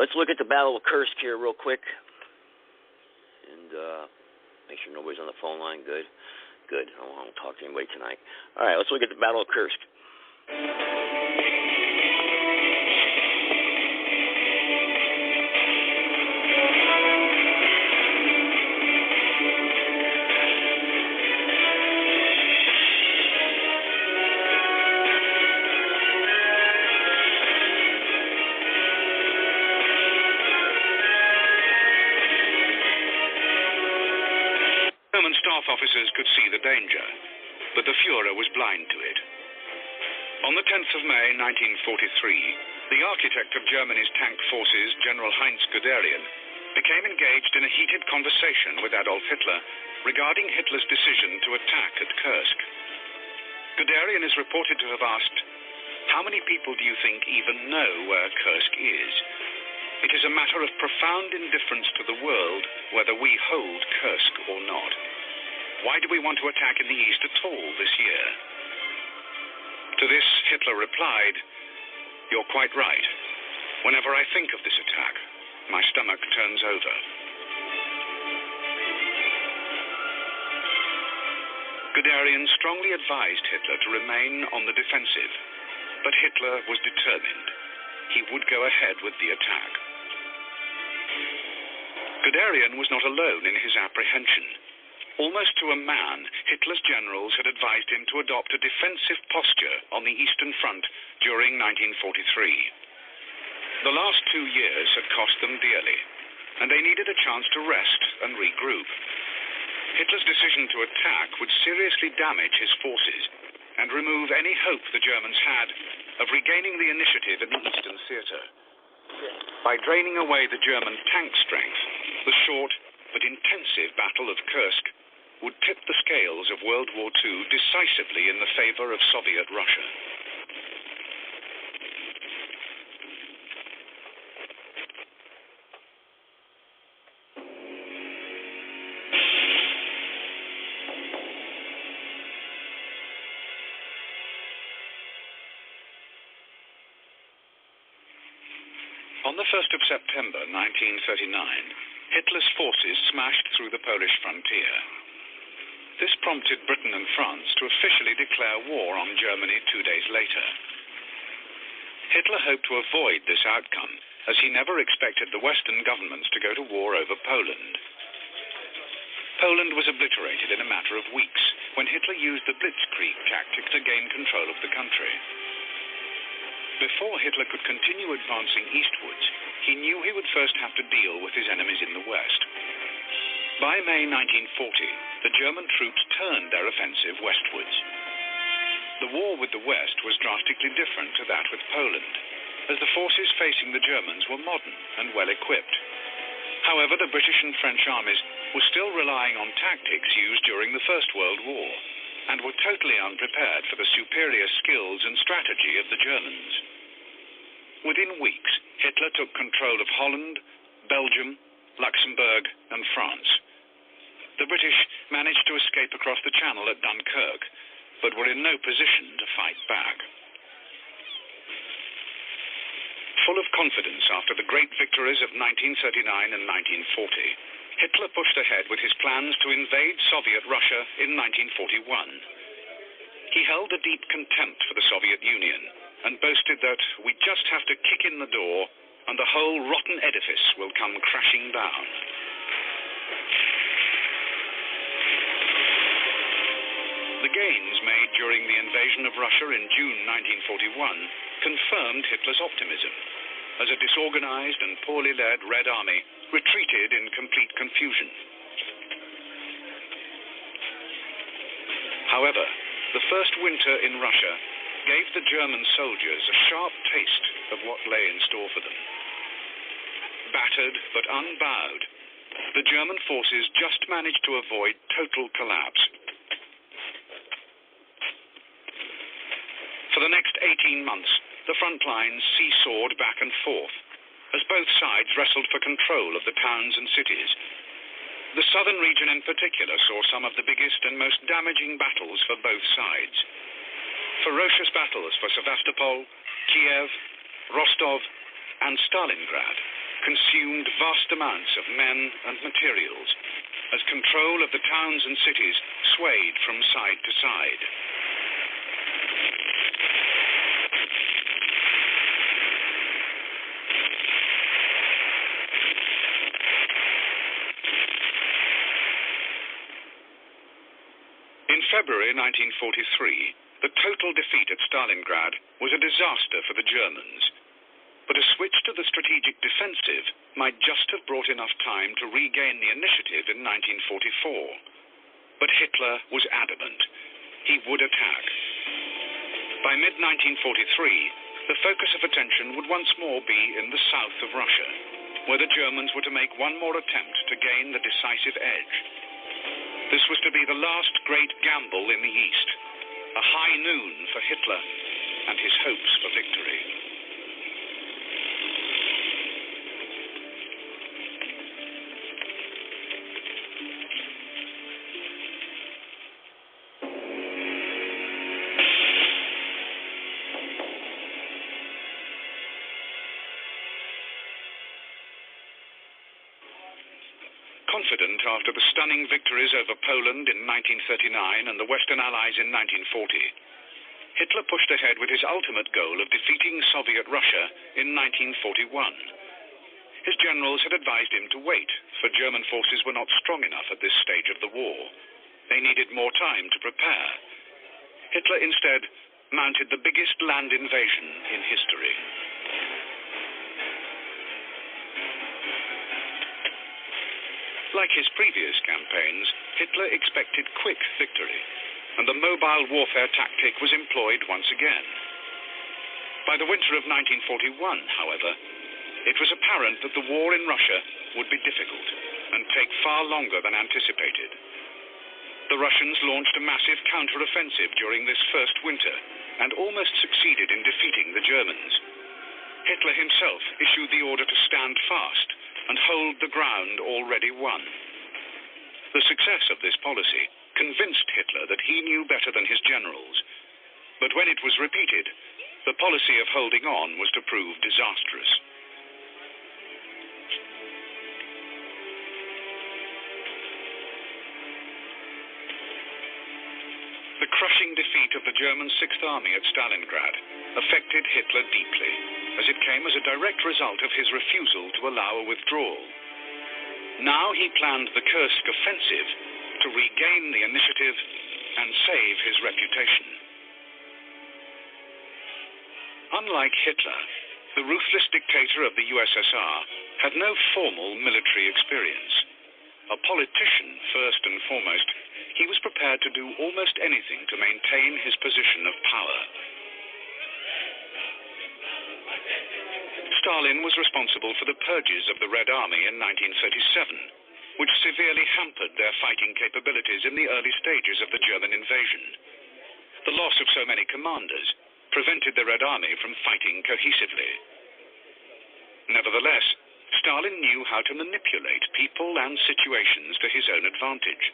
[SPEAKER 13] let's look at the Battle of Kursk here real quick. And make sure nobody's on the phone line. Good. I don't want to talk to anybody tonight. All right, let's look at the Battle of Kursk.
[SPEAKER 20] Officers could see the danger, but the Führer was blind to it. On the 10th of May, 1943, the architect of Germany's tank forces, General Heinz Guderian, became engaged in a heated conversation with Adolf Hitler regarding Hitler's decision to attack at Kursk. Guderian is reported to have asked, "How many people do you think even know where Kursk is? It is a matter of profound indifference to the world whether we hold Kursk or not. Why do we want to attack in the East at all this year?" To this, Hitler replied, "You're quite right. Whenever I think of this attack, my stomach turns over." Guderian strongly advised Hitler to remain on the defensive, but Hitler was determined. He would go ahead with the attack. Guderian was not alone in his apprehension. Almost to a man, Hitler's generals had advised him to adopt a defensive posture on the Eastern Front during 1943. The last 2 years had cost them dearly, and they needed a chance to rest and regroup. Hitler's decision to attack would seriously damage his forces and remove any hope the Germans had of regaining the initiative in the Eastern Theater. By draining away the German tank strength, the short but intensive Battle of Kursk would tip the scales of World War II decisively in the favor of Soviet Russia. On the 1st of September 1939, Hitler's forces smashed through the Polish frontier. This prompted Britain and France to officially declare war on Germany 2 days later. Hitler hoped to avoid this outcome, as he never expected the Western governments to go to war over Poland. Poland was obliterated in a matter of weeks when Hitler used the Blitzkrieg tactic to gain control of the country. Before Hitler could continue advancing eastwards, he knew he would first have to deal with his enemies in the West. By May 1940, the German troops turned their offensive westwards. The war with the West was drastically different to that with Poland, as the forces facing the Germans were modern and well equipped. However, the British and French armies were still relying on tactics used during the First World War, and were totally unprepared for the superior skills and strategy of the Germans. Within weeks, Hitler took control of Holland, Belgium, Luxembourg, and France. The British managed to escape across the Channel at Dunkirk, but were in no position to fight back. Full of confidence after the great victories of 1939 and 1940, Hitler pushed ahead with his plans to invade Soviet Russia in 1941. He held a deep contempt for the Soviet Union and boasted that we just have to kick in the door and the whole rotten edifice will come crashing down. The gains made during the invasion of Russia in June 1941 confirmed Hitler's optimism, as a disorganized and poorly led Red Army retreated in complete confusion. However, the first winter in Russia gave the German soldiers a sharp taste of what lay in store for them. Battered but unbowed, the German forces just managed to avoid total collapse. For the next 18 months, the front lines seesawed back and forth, as both sides wrestled for control of the towns and cities. The southern region in particular saw some of the biggest and most damaging battles for both sides. Ferocious battles for Sevastopol, Kiev, Rostov, and Stalingrad consumed vast amounts of men and materials, as control of the towns and cities swayed from side to side. In February 1943, the total defeat at Stalingrad was a disaster for the Germans, but a switch to the strategic defensive might just have brought enough time to regain the initiative in 1944. But Hitler was adamant. He would attack. By mid-1943, the focus of attention would once more be in the south of Russia, where the Germans were to make one more attempt to gain the decisive edge. This was to be the last great gamble in the East, a high noon for Hitler and his hopes for victory. Confident after the stunning victories over Poland in 1939 and the Western Allies in 1940, Hitler pushed ahead with his ultimate goal of defeating Soviet Russia in 1941. His generals had advised him to wait, for German forces were not strong enough at this stage of the war. They needed more time to prepare. Hitler instead mounted the biggest land invasion in history. Like his previous campaigns, Hitler expected quick victory, and the mobile warfare tactic was employed once again. By the winter of 1941, however, it was apparent that the war in Russia would be difficult and take far longer than anticipated. The Russians launched a massive counter-offensive during this first winter and almost succeeded in defeating the Germans. Hitler himself issued the order to stand fast and hold the ground already won. The success of this policy convinced Hitler that he knew better than his generals, but when it was repeated, the policy of holding on was to prove disastrous. The crushing defeat of the German Sixth Army at Stalingrad affected Hitler deeply, as it came as a direct result of his refusal to allow a withdrawal. Now he planned the Kursk offensive to regain the initiative and save his reputation. Unlike Hitler, the ruthless dictator of the USSR had no formal military experience. A politician, first and foremost, he was prepared to do almost anything to maintain his position of power. Stalin was responsible for the purges of the Red Army in 1937, which severely hampered their fighting capabilities in the early stages of the German invasion. The loss of so many commanders prevented the Red Army from fighting cohesively. Nevertheless, Stalin knew how to manipulate people and situations to his own advantage.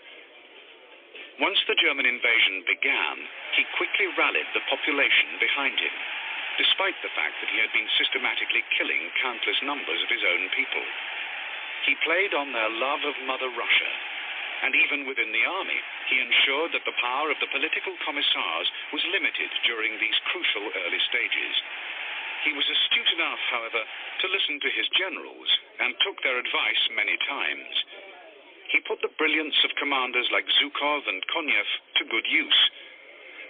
[SPEAKER 20] Once the German invasion began, he quickly rallied the population behind him, despite the fact that he had been systematically killing countless numbers of his own people. He played on their love of Mother Russia, and even within the army, he ensured that the power of the political commissars was limited during these crucial early stages. He was astute enough, however, to listen to his generals and took their advice many times. He put the brilliance of commanders like Zhukov and Konev to good use,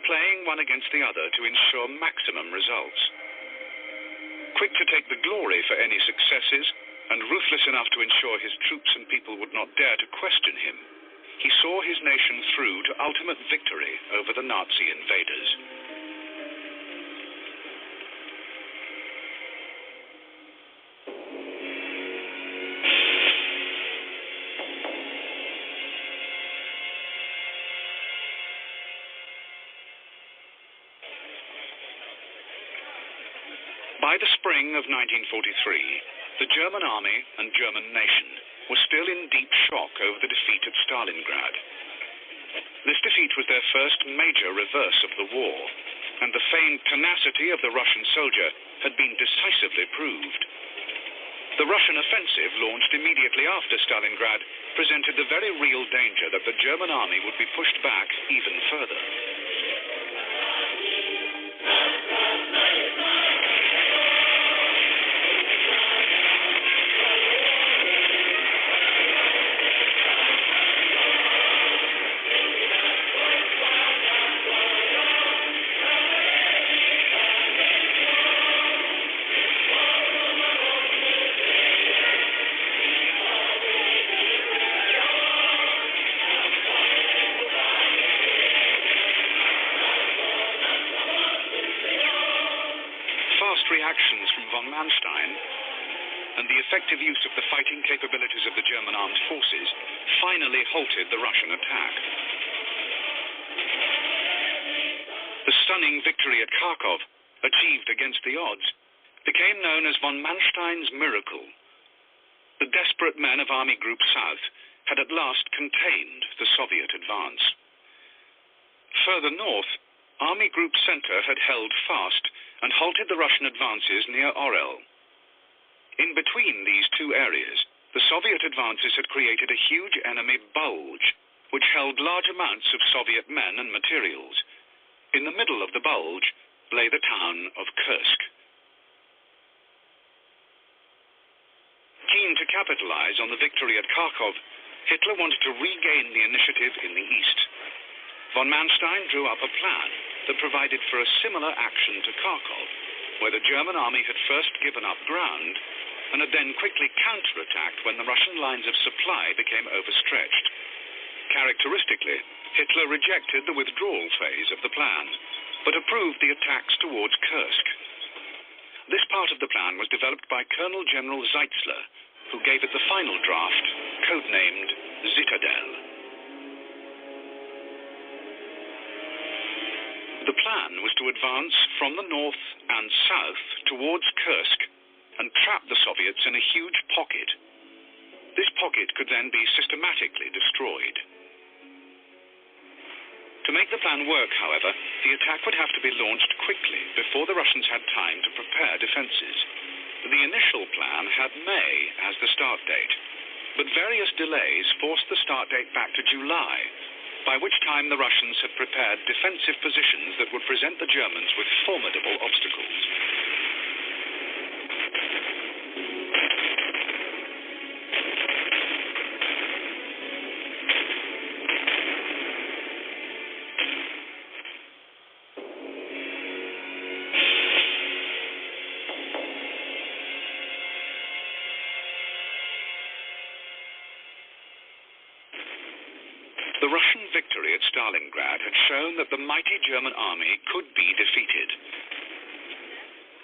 [SPEAKER 20] playing one against the other to ensure maximum results. Quick to take the glory for any successes, and ruthless enough to ensure his troops and people would not dare to question him, he saw his nation through to ultimate victory over the Nazi invaders. By the spring of 1943, the German army and German nation were still in deep shock over the defeat at Stalingrad. This defeat was their first major reverse of the war, and the feigned tenacity of the Russian soldier had been decisively proved. The Russian offensive, launched immediately after Stalingrad, presented the very real danger that the German army would be pushed back even further. Reactions from von Manstein and the effective use of the fighting capabilities of the German armed forces finally halted the Russian attack. The stunning victory at Kharkov, achieved against the odds, became known as von Manstein's miracle. The desperate men of Army Group South had at last contained the Soviet advance. Further north, Army Group Center had held fast and halted the Russian advances near Orel. In between these two areas, the Soviet advances had created a huge enemy bulge, which held large amounts of Soviet men and materials. In the middle of the bulge lay the town of Kursk. Keen to capitalize on the victory at Kharkov, Hitler wanted to regain the initiative in the east. Von Manstein drew up a plan that provided for a similar action to Kharkov, where the German army had first given up ground and had then quickly counterattacked when the Russian lines of supply became overstretched. Characteristically, Hitler rejected the withdrawal phase of the plan, but approved the attacks towards Kursk. This part of the plan was developed by Colonel General Zeitzler, who gave it the final draft, codenamed Citadel. The plan was to advance from the north and south towards Kursk and trap the Soviets in a huge pocket. This pocket could then be systematically destroyed. To make the plan work, however, the attack would have to be launched quickly before the Russians had time to prepare defenses. The initial plan had May as the start date, but various delays forced the start date back to July, by which time the Russians had prepared defensive positions that would present the Germans with formidable obstacles. The Russian victory at Stalingrad had shown that the mighty German army could be defeated.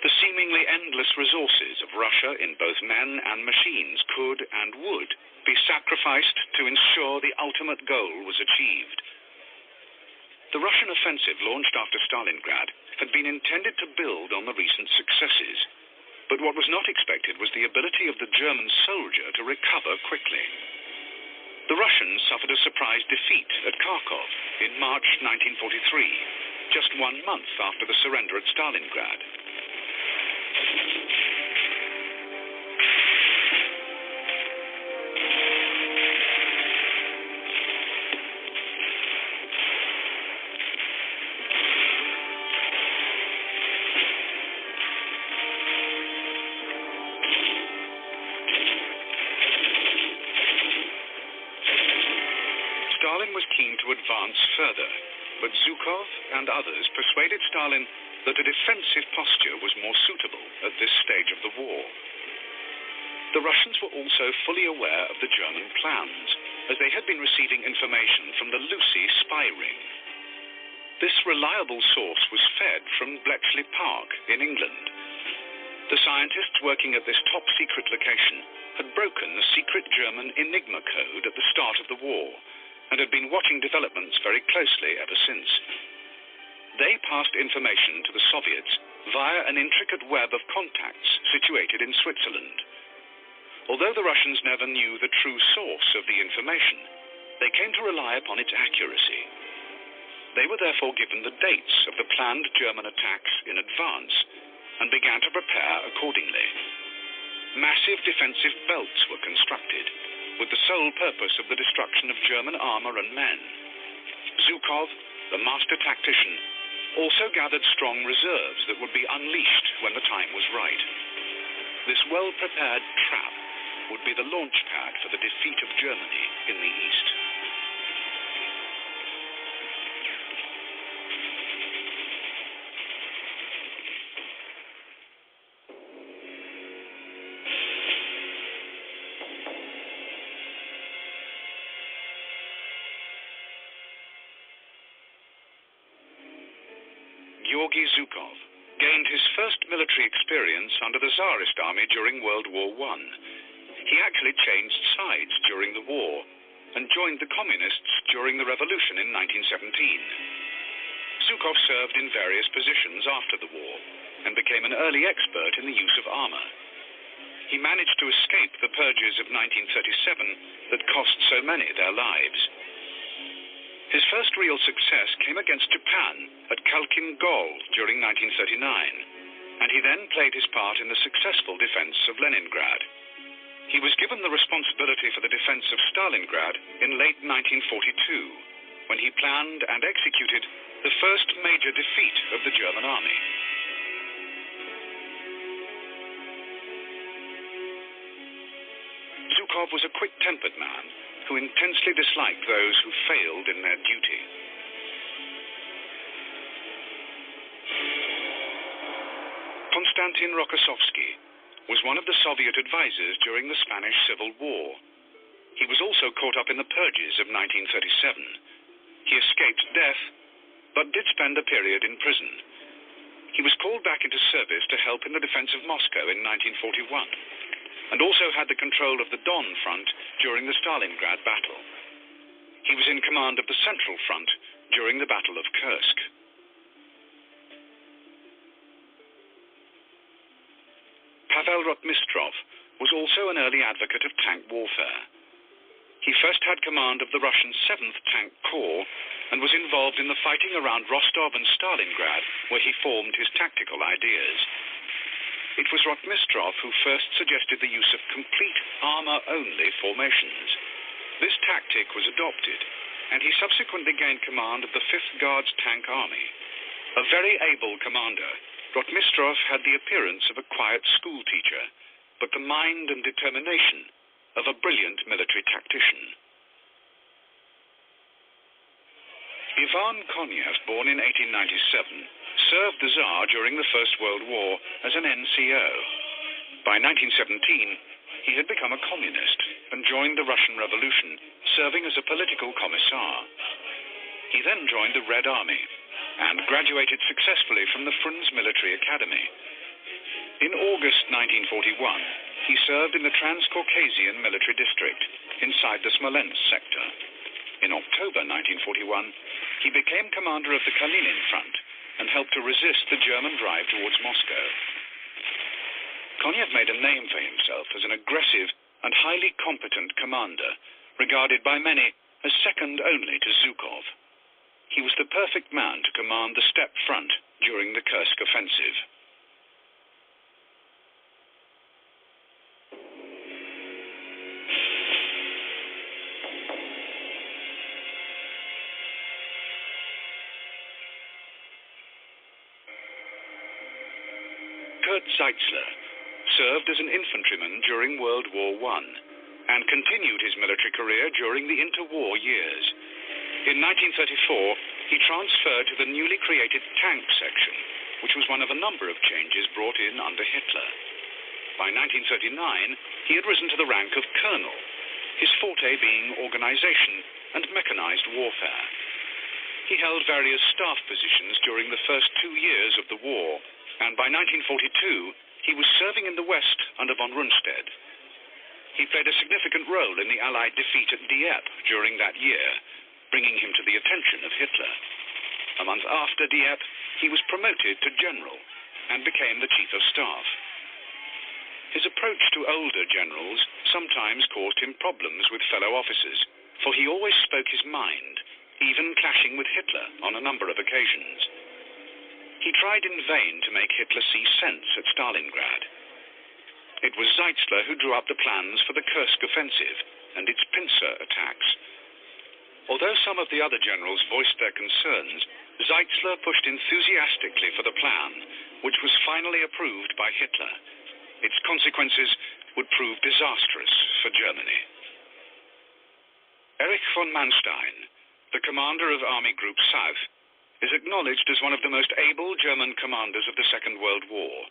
[SPEAKER 20] The seemingly endless resources of Russia in both men and machines could and would be sacrificed to ensure the ultimate goal was achieved. The Russian offensive launched after Stalingrad had been intended to build on the recent successes, but what was not expected was the ability of the German soldier to recover quickly. The Russians suffered a surprise defeat at Kharkov in March 1943, just 1 month after the surrender at Stalingrad. Stalin was keen to advance further, but Zhukov and others persuaded Stalin that a defensive posture was more suitable at this stage of the war. The Russians were also fully aware of the German plans, as they had been receiving information from the Lucy spy ring. This reliable source was fed from Bletchley Park in England. The scientists working at this top-secret location had broken the secret German Enigma code at the start of the war, and had been watching developments very closely ever since. They passed information to the Soviets via an intricate web of contacts situated in Switzerland. Although the Russians never knew the true source of the information, they came to rely upon its accuracy. They were therefore given the dates of the planned German attacks in advance and began to prepare accordingly. Massive defensive belts were constructed, with the sole purpose of the destruction of German armor and men. Zhukov, the master tactician, also gathered strong reserves that would be unleashed when the time was right. This well-prepared trap would be the launch pad for the defeat of Germany in the East. Georgy Zhukov gained his first military experience under the Tsarist army during World War I. He actually changed sides during the war and joined the Communists during the revolution in 1917. Zhukov served in various positions after the war and became an early expert in the use of armor. He managed to escape the purges of 1937 that cost so many their lives. His first real success came against Japan at Khalkhin Gol during 1939, and he then played his part in the successful defense of Leningrad. He was given the responsibility for the defense of Stalingrad in late 1942, when he planned and executed the first major defeat of the German army. Zhukov was a quick-tempered man who intensely disliked those who failed in their duty. Konstantin Rokossovsky, was one of the Soviet advisors during the Spanish Civil War. He was also caught up in the purges of 1937. He escaped death, but did spend a period in prison. He was called back into service to help in the defense of Moscow in 1941, and also had the control of the Don Front during the Stalingrad battle. He was in command of the Central Front during the Battle of Kursk. Pavel Rotmistrov was also an early advocate of tank warfare. He first had command of the Russian 7th Tank Corps and was involved in the fighting around Rostov and Stalingrad, where he formed his tactical ideas. It was Rotmistrov who first suggested the use of complete armor-only formations. This tactic was adopted, and he subsequently gained command of the 5th Guards Tank Army. A very able commander, Rotmistrov had the appearance of a quiet schoolteacher, but the mind and determination of a brilliant military tactician. Ivan Konev, born in 1897, served the Tsar during the First World War as an NCO. By 1917, he had become a communist and joined the Russian Revolution, serving as a political commissar. He then joined the Red Army and graduated successfully from the Frunze Military Academy. In August 1941, he served in the Transcaucasian Military District inside the Smolensk sector. In October 1941, he became commander of the Kalinin Front and helped to resist the German drive towards Moscow. Konev made a name for himself as an aggressive and highly competent commander, regarded by many as second only to Zhukov. He was the perfect man to command the steppe front during the Kursk offensive. Kurt Zeitzler served as an infantryman during World War I and continued his military career during the interwar years. In 1934, he transferred to the newly created tank section, which was one of a number of changes brought in under Hitler. By 1939, he had risen to the rank of colonel, his forte being organization and mechanized warfare. He held various staff positions during the first 2 years of the war, and by 1942, he was serving in the West under von Rundstedt. He played a significant role in the Allied defeat at Dieppe during that year, bringing him to the attention of Hitler. A month after Dieppe, he was promoted to general and became the chief of staff. His approach to older generals sometimes caused him problems with fellow officers, for he always spoke his mind, even clashing with Hitler on a number of occasions. He tried in vain to make Hitler see sense at Stalingrad. It was Zeitzler who drew up the plans for the Kursk offensive and its pincer attacks. Although some of the other generals voiced their concerns, Zeitzler pushed enthusiastically for the plan, which was finally approved by Hitler. Its consequences would prove disastrous for Germany. Erich von Manstein, the commander of Army Group South, is acknowledged as one of the most able German commanders of the Second World War.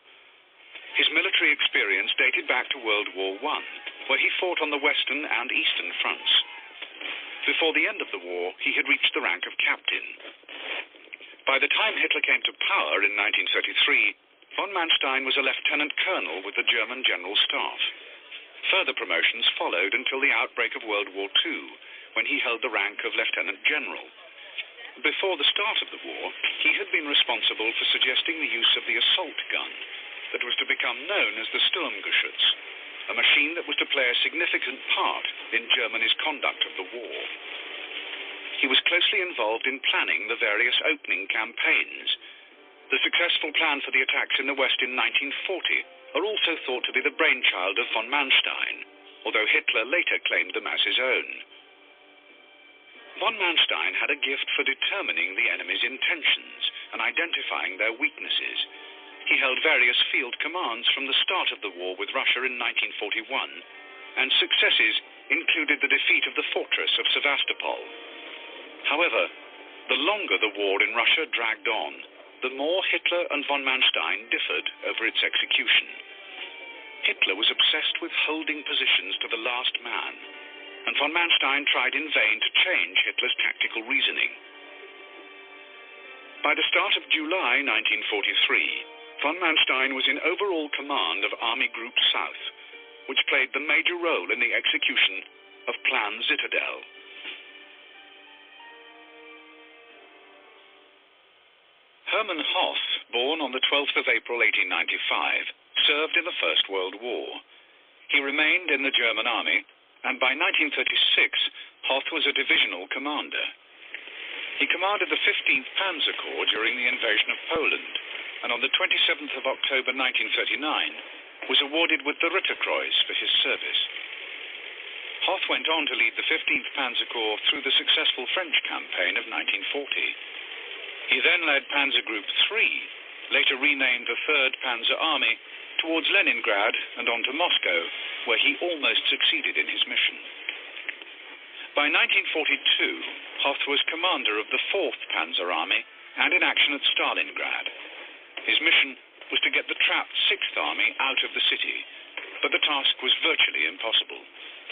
[SPEAKER 20] His military experience dated back to World War I, where he fought on the Western and Eastern fronts. Before the end of the war, he had reached the rank of captain. By the time Hitler came to power in 1933, von Manstein was a lieutenant colonel with the German General Staff. Further promotions followed until the outbreak of World War II, when he held the rank of lieutenant general. Before the start of the war, he had been responsible for suggesting the use of the assault gun that was to become known as the Sturmgeschütz, a machine that was to play a significant part in Germany's conduct of the war. He was closely involved in planning the various opening campaigns. The successful plan for the attacks in the West in 1940 are also thought to be the brainchild of von Manstein, although Hitler later claimed them as his own. Von Manstein had a gift for determining the enemy's intentions and identifying their weaknesses. He held various field commands from the start of the war with Russia in 1941, and successes included the defeat of the fortress of Sevastopol. However, the longer the war in Russia dragged on, the more Hitler and von Manstein differed over its execution. Hitler was obsessed with holding positions to the last man, and von Manstein tried in vain to change Hitler's tactical reasoning. By the start of July 1943, von Manstein was in overall command of Army Group South, which played the major role in the execution of Plan Citadel. Hermann Hoth, born on the 12th of April 1895, served in the First World War. He remained in the German army, and by 1936, Hoth was a divisional commander. He commanded the 15th Panzer Corps during the invasion of Poland, and on the 27th of October 1939 was awarded with the Ritterkreuz for his service. Hoth went on to lead the 15th Panzer Corps through the successful French campaign of 1940. He then led Panzer Group 3, later renamed the 3rd Panzer Army, towards Leningrad and on to Moscow, where he almost succeeded in his mission. By 1942, Hoth was commander of the 4th Panzer Army and in action at Stalingrad. His mission was to get the trapped 6th Army out of the city, but the task was virtually impossible,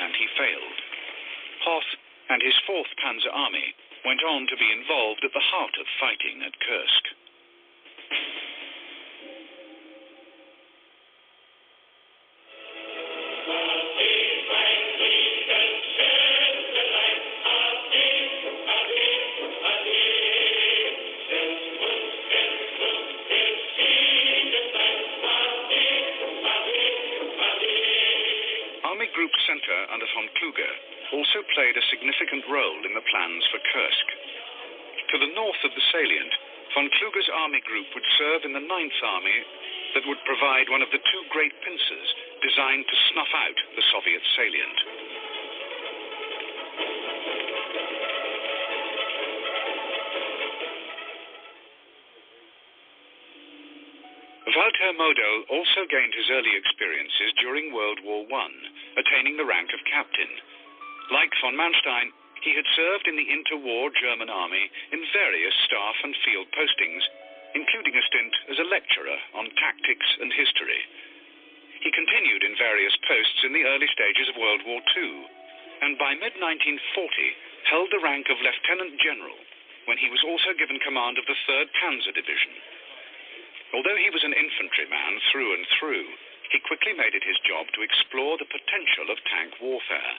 [SPEAKER 20] and he failed. Hoth and his 4th Panzer Army went on to be involved at the heart of fighting at Kursk. Army Group Center under von Kluge also played a significant role in the plans for Kursk. To the north of the salient, von Kluge's army group would serve in the 9th Army that would provide one of the 2 great pincers designed to snuff out the Soviet salient. Walter Model also gained his early experiences during World War I, attaining the rank of captain. Like von Manstein, he had served in the interwar German army in various staff and field postings, including a stint as a lecturer on tactics and history. He continued in various posts in the early stages of World War II, and by mid-1940 held the rank of Lieutenant General, when he was also given command of the 3rd Panzer Division. Although he was an infantryman through and through, he quickly made it his job to explore the potential of tank warfare.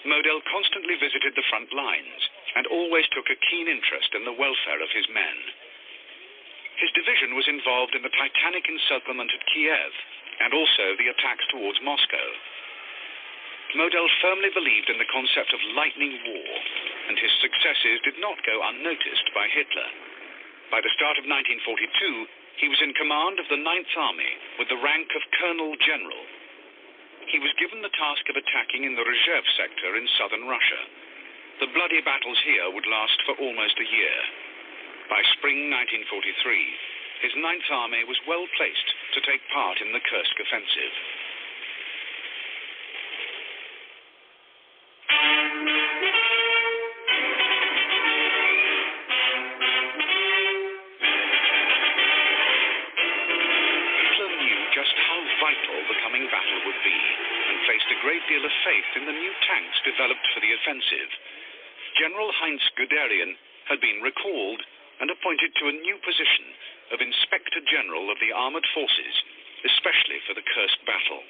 [SPEAKER 20] Model constantly visited the front lines and always took a keen interest in the welfare of his men. His division was involved in the titanic encirclement at Kiev and also the attacks towards Moscow. Model firmly believed in the concept of lightning war, and his successes did not go unnoticed by Hitler. By the start of 1942, he was in command of the 9th Army with the rank of Colonel General. He was given the task of attacking in the Rzhev sector in southern Russia. The bloody battles here would last for almost a year. By spring 1943, his 9th Army was well placed to take part in the Kursk offensive. Battle would be, and placed a great deal of faith in the new tanks developed for the offensive. General Heinz Guderian had been recalled and appointed to a new position of Inspector General of the Armored Forces, especially for the Kursk battle.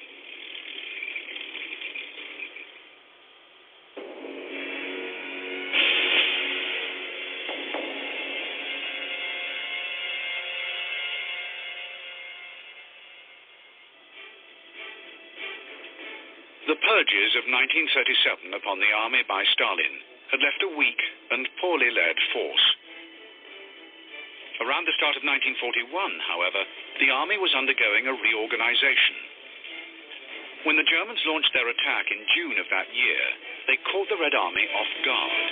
[SPEAKER 20] The purges of 1937 upon the army by Stalin had left a weak and poorly led force. Around the start of 1941, however, the army was undergoing a reorganization. When the Germans launched their attack in June of that year, they caught the Red Army off guard.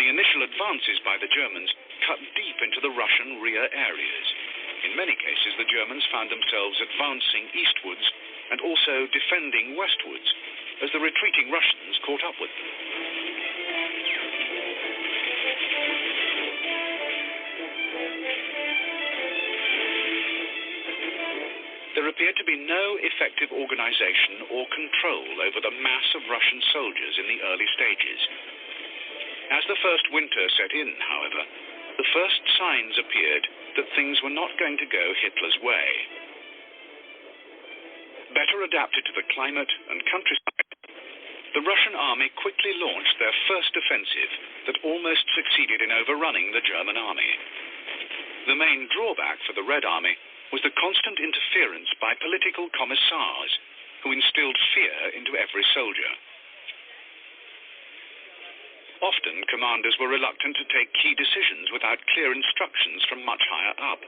[SPEAKER 20] The initial advances by the Germans cut deep into the Russian rear areas. In many cases, the Germans found themselves advancing eastwards and also defending westwards as the retreating Russians caught up with them. appeared to be no effective organization or control over the mass of Russian soldiers in the early stages. As the first winter set in, however, the first signs appeared that things were not going to go Hitler's way. Better adapted to the climate and countryside, the Russian army quickly launched their first offensive that almost succeeded in overrunning the German army. The main drawback for the Red Army was the constant interference by political commissars who instilled fear into every soldier. Often, commanders were reluctant to take key decisions without clear instructions from much higher up.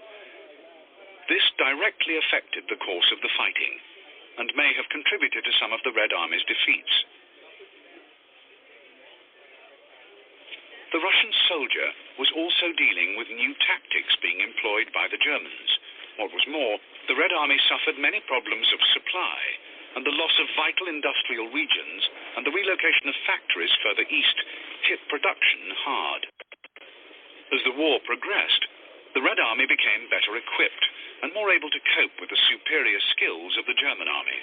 [SPEAKER 20] This directly affected the course of the fighting and may have contributed to some of the Red Army's defeats. The Russian soldier was also dealing with new tactics being employed by the Germans. What was more, the Red Army suffered many problems of supply, and the loss of vital industrial regions and the relocation of factories further east hit production hard. As the war progressed, the Red Army became better equipped and more able to cope with the superior skills of the German army.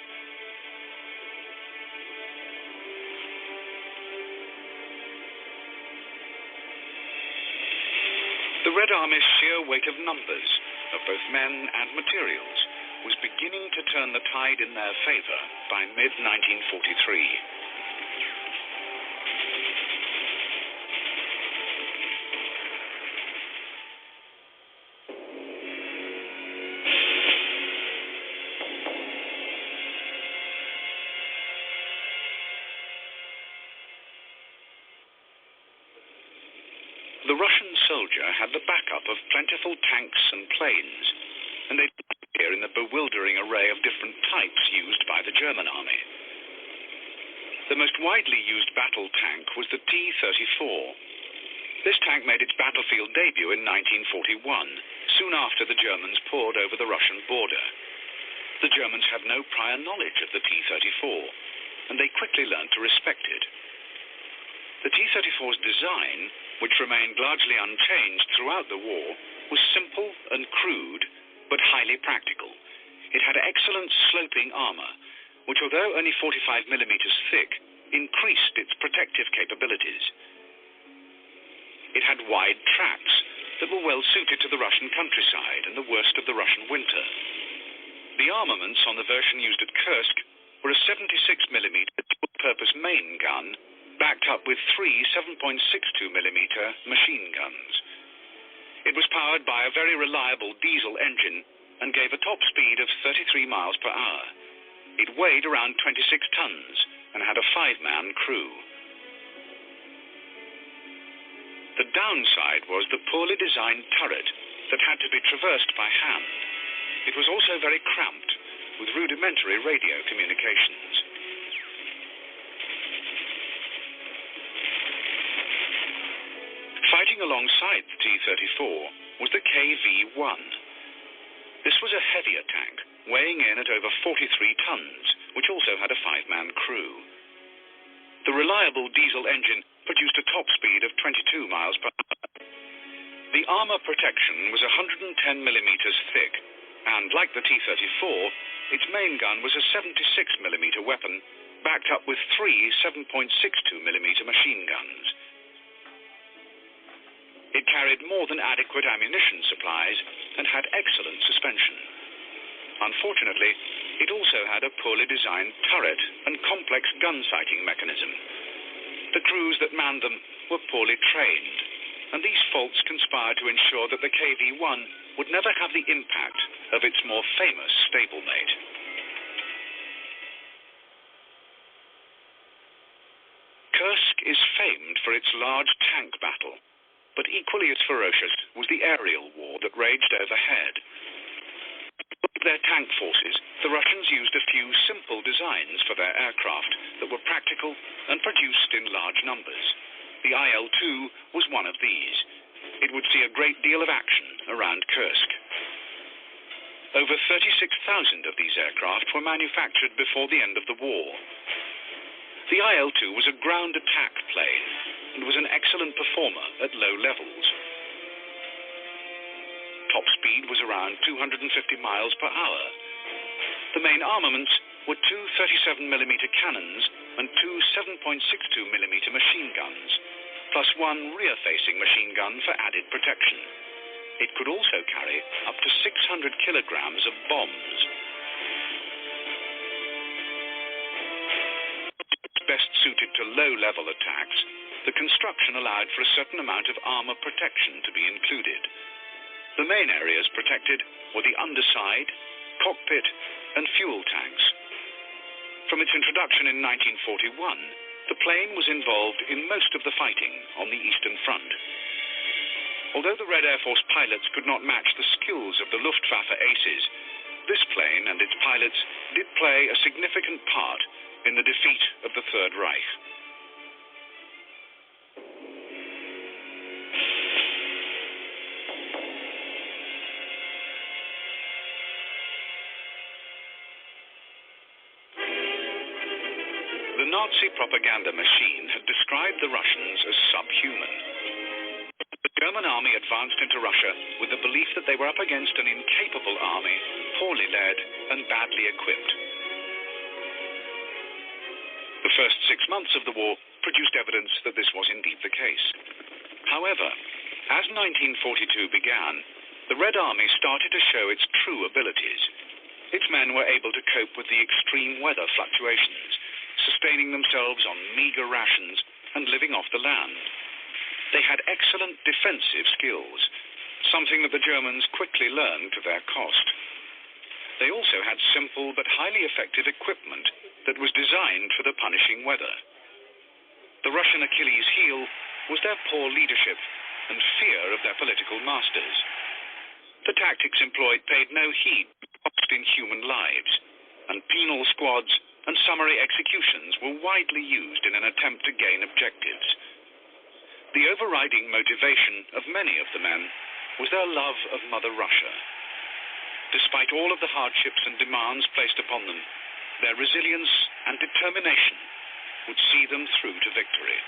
[SPEAKER 20] The Red Army's sheer weight of numbers, of both men and materials, was beginning to turn the tide in their favor by mid-1943. The Russian soldier had the backup of plentiful tanks and planes, and they appear in the bewildering array of different types used by the German army. The most widely used battle tank was the T-34. This tank made its battlefield debut in 1941, soon after the Germans poured over the Russian border. The Germans had no prior knowledge of the T-34, and they quickly learned to respect it. The T-34's design, which remained largely unchanged throughout the war, was simple and crude, but highly practical. It had excellent sloping armor, which, although only 45 millimeters thick, increased its protective capabilities. It had wide tracks that were well suited to the Russian countryside and the worst of the Russian winter. The armaments on the version used at Kursk were a 76 millimeter dual-purpose main gun, backed up with 3 7.62mm machine guns. It was powered by a very reliable diesel engine and gave a top speed of 33 miles per hour. It weighed around 26 tons and had a 5-man crew. The downside was the poorly designed turret that had to be traversed by hand. It was also very cramped, with rudimentary radio communications. Fighting alongside the T-34 was the KV-1. This was a heavier tank, weighing in at over 43 tons, which also had a 5-man crew. The reliable diesel engine produced a top speed of 22 miles per hour. The armor protection was 110 millimeters thick, and like the T-34, its main gun was a 76 millimeter weapon, backed up with 3 7.62 millimeter machine guns. It carried more than adequate ammunition supplies and had excellent suspension. Unfortunately, it also had a poorly designed turret and complex gun-sighting mechanism. The crews that manned them were poorly trained, and these faults conspired to ensure that the KV-1 would never have the impact of its more famous stablemate. Kursk is famed for its large tank battle, but equally as ferocious was the aerial war that raged overhead. With their tank forces, the Russians used a few simple designs for their aircraft that were practical and produced in large numbers. The IL-2 was one of these. It would see a great deal of action around Kursk. Over 36,000 of these aircraft were manufactured before the end of the war. The IL-2 was a ground attack plane and was an excellent performer at low levels. Top speed was around 250 miles per hour. The main armaments were two 37mm cannons and two 7.62mm machine guns, plus one rear-facing machine gun for added protection. It could also carry up to 600 kilograms of bombs. Best suited to low-level attacks, the construction allowed for a certain amount of armor protection to be included. The main areas protected were the underside, cockpit, and fuel tanks. From its introduction in 1941, the plane was involved in most of the fighting on the Eastern Front. Although the Red Air Force pilots could not match the skills of the Luftwaffe aces, this plane and its pilots did play a significant part in the defeat of the Third Reich. The Nazi propaganda machine had described the Russians as subhuman. The German army advanced into Russia with the belief that they were up against an incapable army, poorly led and badly equipped. The first 6 months of the war produced evidence that this was indeed the case. However, as 1942 began, the Red Army started to show its true abilities. Its men were able to cope with the extreme weather fluctuations, sustaining themselves on meager rations and living off the land. They had excellent defensive skills, something that the Germans quickly learned to their cost. They also had simple but highly effective equipment that was designed for the punishing weather. The Russian Achilles' heel was their poor leadership and fear of their political masters. The tactics employed paid no heed to the cost in human lives, and penal squads and summary executions were widely used in an attempt to gain objectives. The overriding motivation of many of the men was their love of Mother Russia. Despite all of the hardships and demands placed upon them, their resilience and determination would see them through to victory.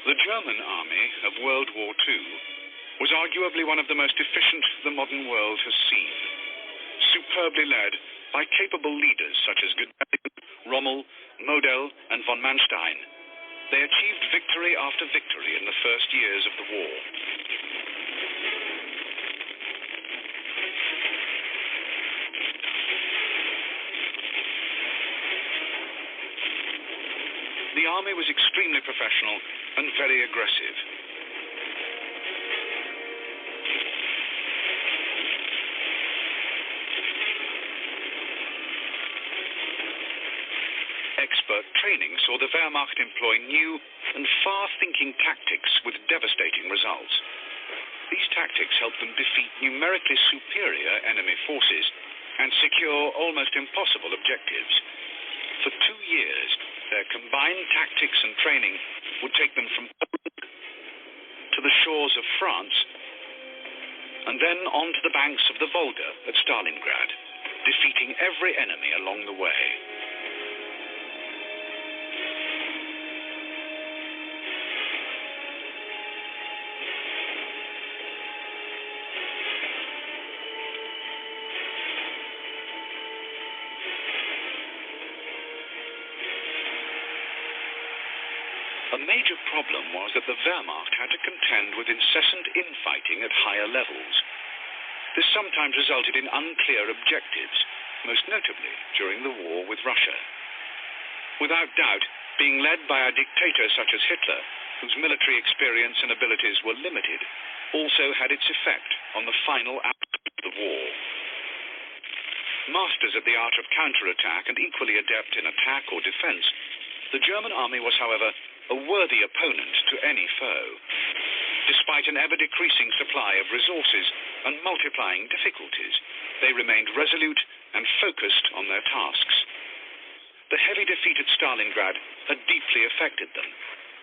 [SPEAKER 20] The German army of World War II was arguably one of the most efficient the modern world has seen. Superbly led by capable leaders such as Guderian, Rommel, Model, and von Manstein, they achieved victory after victory in the first years of the war. The army was extremely professional and very aggressive. Expert training saw the Wehrmacht employ new and far-thinking tactics with devastating results. These tactics helped them defeat numerically superior enemy forces and secure almost impossible objectives. For 2 years, their combined tactics and training would take them from Poland to the shores of France and then on to the banks of the Volga at Stalingrad, defeating every enemy along the way. A major problem was that the Wehrmacht had to contend with incessant infighting at higher levels. This sometimes resulted in unclear objectives, most notably during the war with Russia. Without doubt, being led by a dictator such as Hitler, whose military experience and abilities were limited, also had its effect on the final outcome of the war. Masters at the art of counterattack and equally adept in attack or defense, the German army was, however, a worthy opponent to any foe. Despite an ever-decreasing supply of resources and multiplying difficulties, they remained resolute and focused on their tasks. The heavy defeat at Stalingrad had deeply affected them,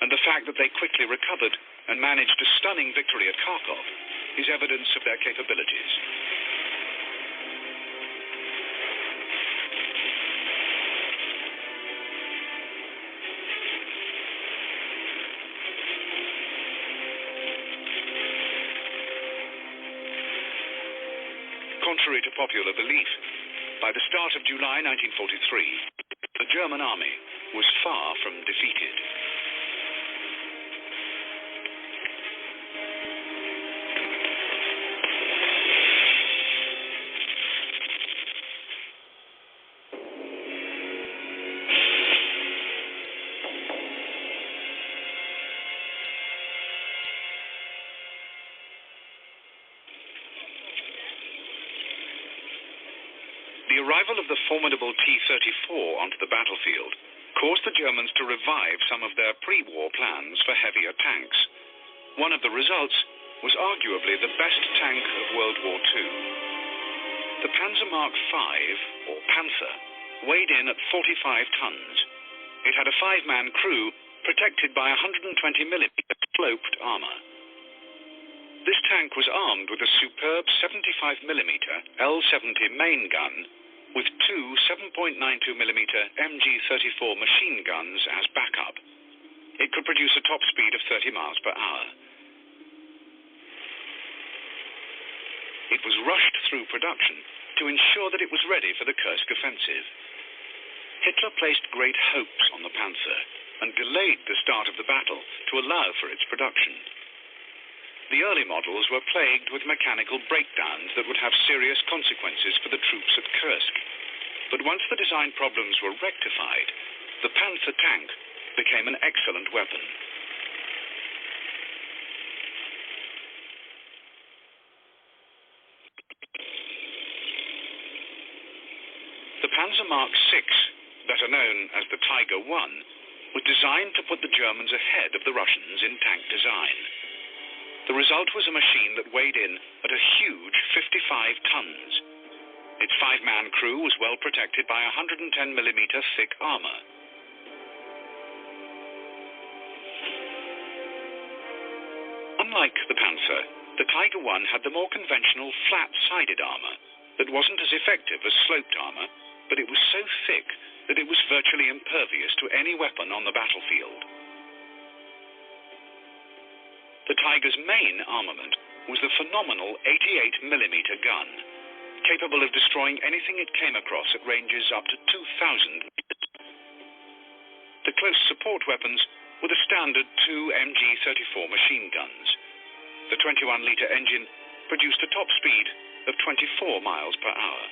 [SPEAKER 20] and the fact that they quickly recovered and managed a stunning victory at Kharkov is evidence of their capabilities. contrary to popular belief, by the start of July 1943, the German army was far from defeated. The arrival of the formidable T-34 onto the battlefield caused the Germans to revive some of their pre-war plans for heavier tanks. One of the results was arguably the best tank of World War II. The Panzer Mark V, or Panther, weighed in at 45 tons. It had a 5-man crew protected by 120mm sloped armor. This tank was armed with a superb 75mm L-70 main gun with two 7.92mm MG-34 machine guns as backup. It could produce a top speed of 30 miles per hour. It was rushed through production to ensure that it was ready for the Kursk offensive. Hitler placed great hopes on the Panther and delayed the start of the battle to allow for its production. The early models were plagued with mechanical breakdowns that would have serious consequences for the troops at Kursk. But once the design problems were rectified, the Panther tank became an excellent weapon. The Panzer Mark VI, better known as the Tiger I, was designed to put the Germans ahead of the Russians in tank design. The result was a machine that weighed in at a huge 55 tons. Its 5-man crew was well protected by 110mm thick armor. Unlike the Panther, the Tiger I had the more conventional flat-sided armor that wasn't as effective as sloped armor, but it was so thick that it was virtually impervious to any weapon on the battlefield. The Tiger's main armament was the phenomenal 88mm gun, capable of destroying anything it came across at ranges up to 2,000 meters. The close support weapons were the standard 2 MG-34 machine guns. The 21-liter engine produced a top speed of 24 miles per hour.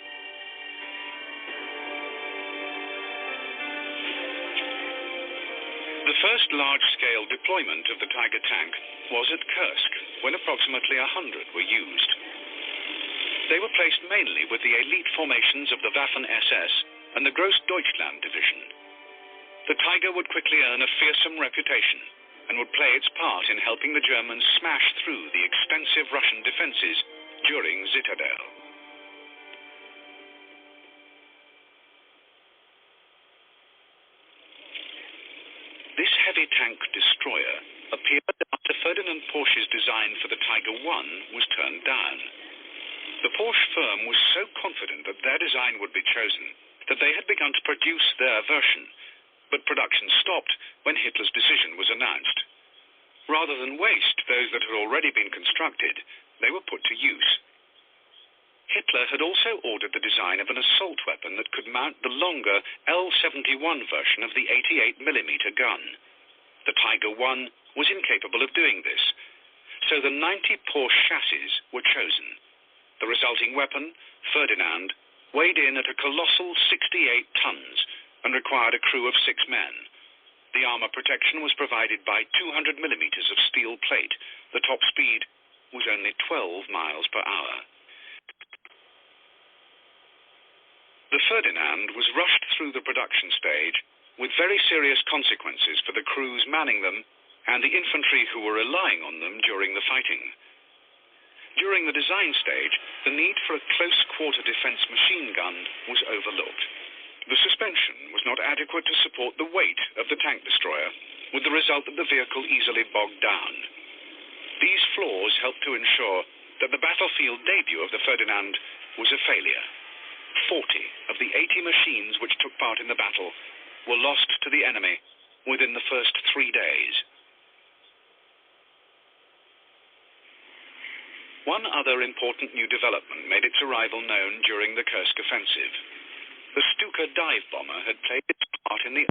[SPEAKER 20] The first large-scale deployment of the Tiger tank was at Kursk, when approximately 100 were used. They were placed mainly with the elite formations of the Waffen-SS and the Großdeutschland division. The Tiger would quickly earn a fearsome reputation and would play its part in helping the Germans smash through the extensive Russian defenses during Zitadelle. This heavy tank destroyer appeared after Ferdinand Porsche's design for the Tiger I was turned down. The Porsche firm was so confident that their design would be chosen that they had begun to produce their version, but production stopped when Hitler's decision was announced. Rather than waste those that had already been constructed, they were put to use. Hitler had also ordered the design of an assault weapon that could mount the longer L-71 version of the 88mm gun. The Tiger I was incapable of doing this, so the 90 Porsche chassis were chosen. The resulting weapon, Ferdinand, weighed in at a colossal 68 tons and required a crew of 6 men. The armor protection was provided by 200mm of steel plate. The top speed was only 12 miles per hour. The Ferdinand was rushed through the production stage with very serious consequences for the crews manning them and the infantry who were relying on them during the fighting. During the design stage, the need for a close-quarter defense machine gun was overlooked. The suspension was not adequate to support the weight of the tank destroyer, with the result that the vehicle easily bogged down. These flaws helped to ensure that the battlefield debut of the Ferdinand was a failure. 40 of the 80 machines which took part in the battle were lost to the enemy within the first 3 days. One other important new development made its arrival known during the Kursk offensive. The Stuka dive bomber had played its part in the...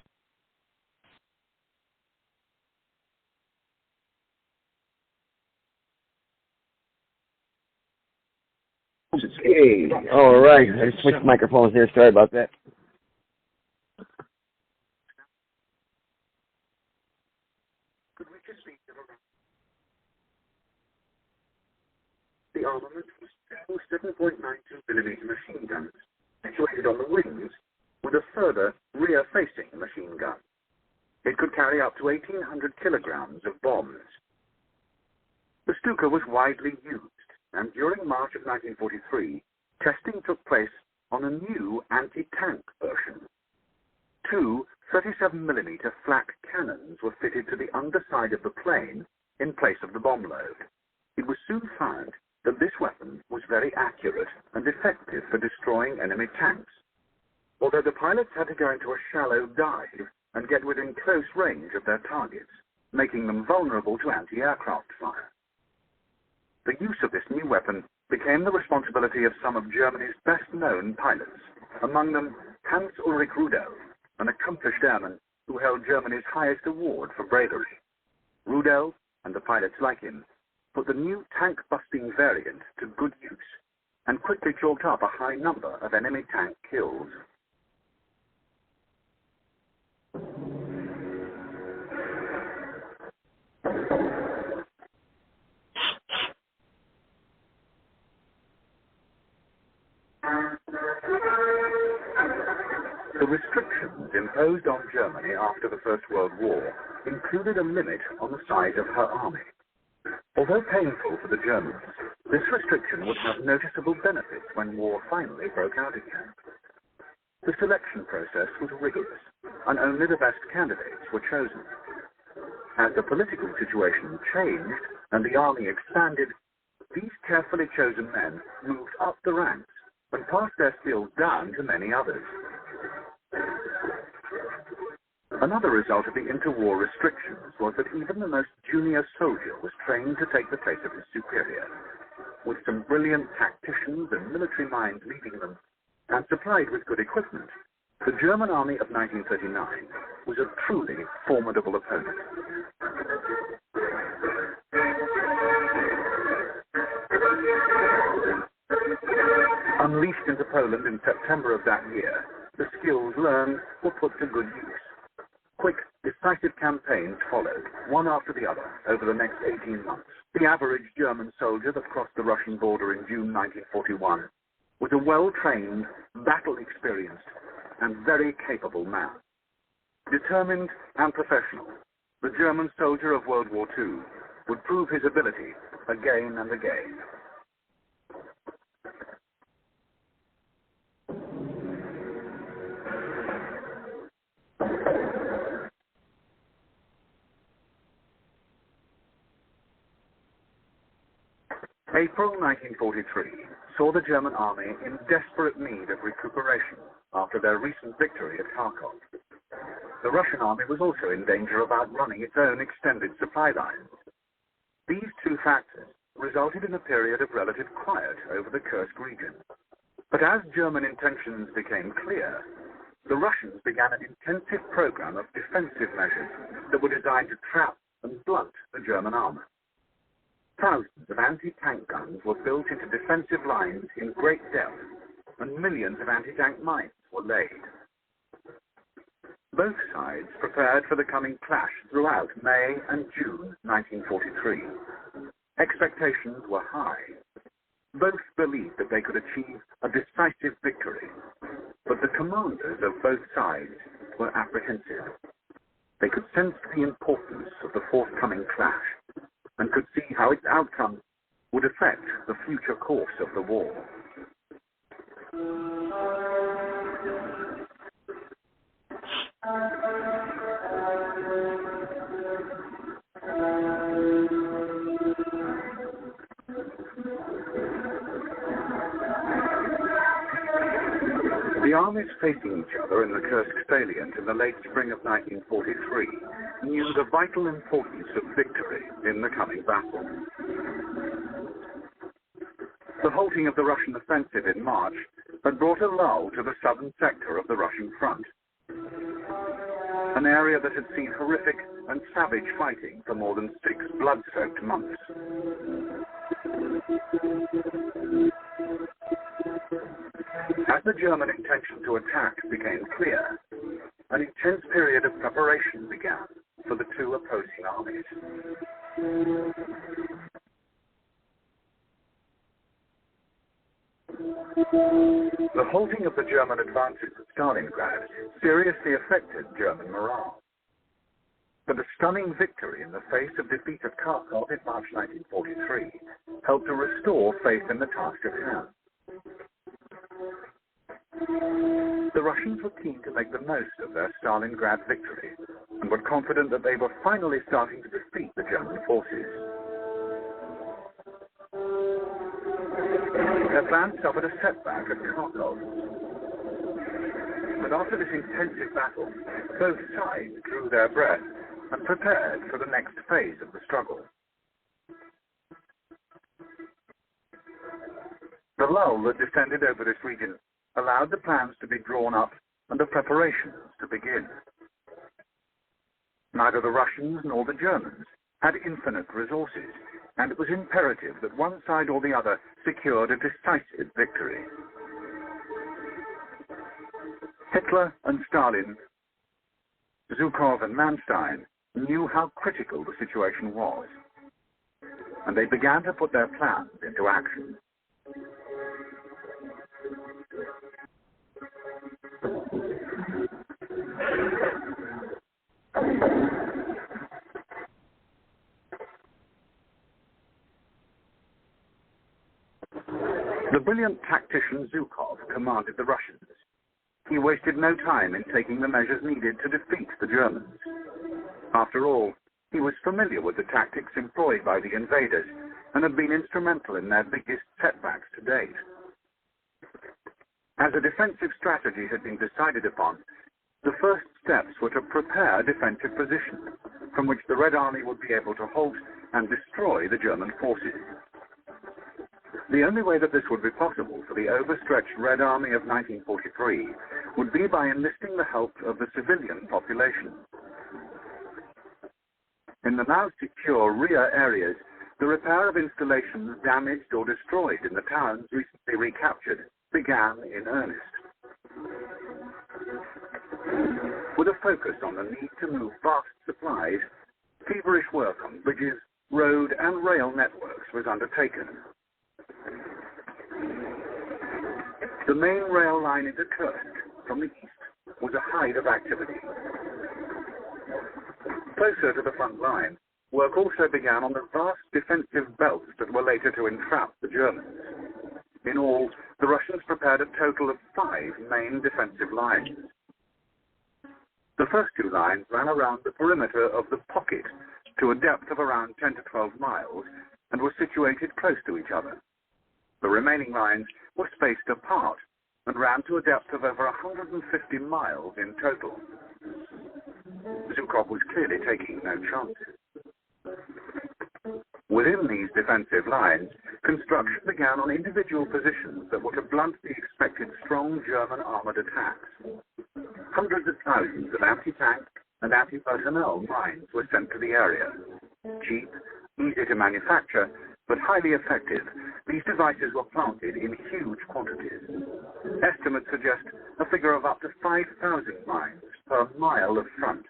[SPEAKER 21] Hey, all right. I just switched microphones there. Sorry about that.
[SPEAKER 22] The armament was two 7.92mm machine guns situated on the wings with a further rear-facing machine gun. It could carry up to 1,800 kilograms of bombs. The Stuka was widely used, and during March of 1943, testing took place on a new anti-tank version. Two 37mm flak cannons were fitted to the underside of the plane in place of the bomb load. It was soon found that this weapon was very accurate and effective for destroying enemy tanks, although the pilots had to go into a shallow dive and get within close range of their targets, making them vulnerable to anti-aircraft fire. The use of this new weapon became the responsibility of some of Germany's best-known pilots, among them Hans-Ulrich Rudel, an accomplished airman who held Germany's highest award for bravery. Rudel, and the pilots like him, put the new tank-busting variant to good use and quickly chalked up a high number of enemy tank kills. The restrictions imposed on Germany after the First World War included a limit on the size of her army. Although painful for the Germans, this restriction would have noticeable benefits when war finally broke out again. The selection process was rigorous, and only the best candidates were chosen. As the political situation changed and the army expanded, these carefully chosen men moved up the ranks and passed their skills down to many others. Another result of the interwar restrictions was that even the most junior soldier was trained to take the place of his superior. With some brilliant tacticians and military minds leading them, and supplied with good equipment, the German army of 1939 was a truly formidable opponent. Unleashed into Poland in September of that year, the skills learned were put to good use. Quick, decisive campaigns followed, one after the other, over the next 18 months. The average German soldier that crossed the Russian border in June 1941 was a well-trained, battle-experienced, and very capable man. Determined and professional, the German soldier of World War II would prove his ability again and again. April 1943 saw the German army in desperate need of recuperation after their recent victory at Kharkov. The Russian army was also in danger of outrunning its own extended supply lines. These two factors resulted in a period of relative quiet over the Kursk region. But as German intentions became clear, the Russians began an intensive program of defensive measures that were designed to trap and blunt the German armor. Thousands of anti-tank guns were built into defensive lines in great depth, and millions of anti-tank mines were laid. Both sides prepared for the coming clash throughout May and June 1943. Expectations were high. Both believed that they could achieve a decisive victory, but the commanders of both sides were apprehensive. They could sense the importance of the forthcoming clash, and could see how its outcome would affect the future course of the war. The armies facing each other in the Kursk salient in the late spring of 1943 knew the vital importance of victory in the coming battle. The halting of the Russian offensive in March had brought a lull to the southern sector of the Russian front, an area that had seen horrific and savage fighting for more than 6 blood-soaked months. As the German intention to attack became clear, an intense period of preparation began for the two opposing armies. The halting of the German advances at Stalingrad seriously affected German morale. But a stunning victory in the face of defeat at Kharkov in March 1943 helped to restore faith in the task at hand. The Russians were keen to make the most of their Stalingrad victory and were confident that they were finally starting to defeat the German forces. Their plan suffered a setback at Kharkov. But after this intensive battle, both sides drew their breath and prepared for the next phase of the struggle. The lull that descended over this region allowed the plans to be drawn up and the preparations to begin. Neither the Russians nor the Germans had infinite resources, and it was imperative that one side or the other secured a decisive victory. Hitler and Stalin, Zhukov and Manstein knew how critical the situation was, and they began to put their plans into action. The brilliant tactician Zhukov commanded the Russians. He wasted no time in taking the measures needed to defeat the Germans. After all, he was familiar with the tactics employed by the invaders and had been instrumental in their biggest setbacks to date. As a defensive strategy had been decided upon, the first steps were to prepare defensive positions from which the Red Army would be able to halt and destroy the German forces. The only way that this would be possible for the overstretched Red Army of 1943 would be by enlisting the help of the civilian population. In the now secure rear areas, the repair of installations damaged or destroyed in the towns recently recaptured began in earnest. With a focus on the need to move vast supplies, feverish work on bridges, road and rail networks was undertaken. The main rail line into Kursk from the east was a hide of activity. Closer to the front line, work also began on the vast defensive belts that were later to entrap the Germans. In all, the Russians prepared a total of 5 main defensive lines. The first 2 lines ran around the perimeter of the pocket to a depth of around 10 to 12 miles and were situated close to each other. The remaining lines were spaced apart and ran to a depth of over 150 miles in total. Zhukov was clearly taking no chances. Within these defensive lines, construction began on individual positions that were to blunt the expected strong German armored attacks. Hundreds of thousands of anti-tank and anti-personnel mines were sent to the area. Cheap, easy to manufacture, but highly effective, these devices were planted in huge quantities. Estimates suggest a figure of up to 5,000 mines per mile of front.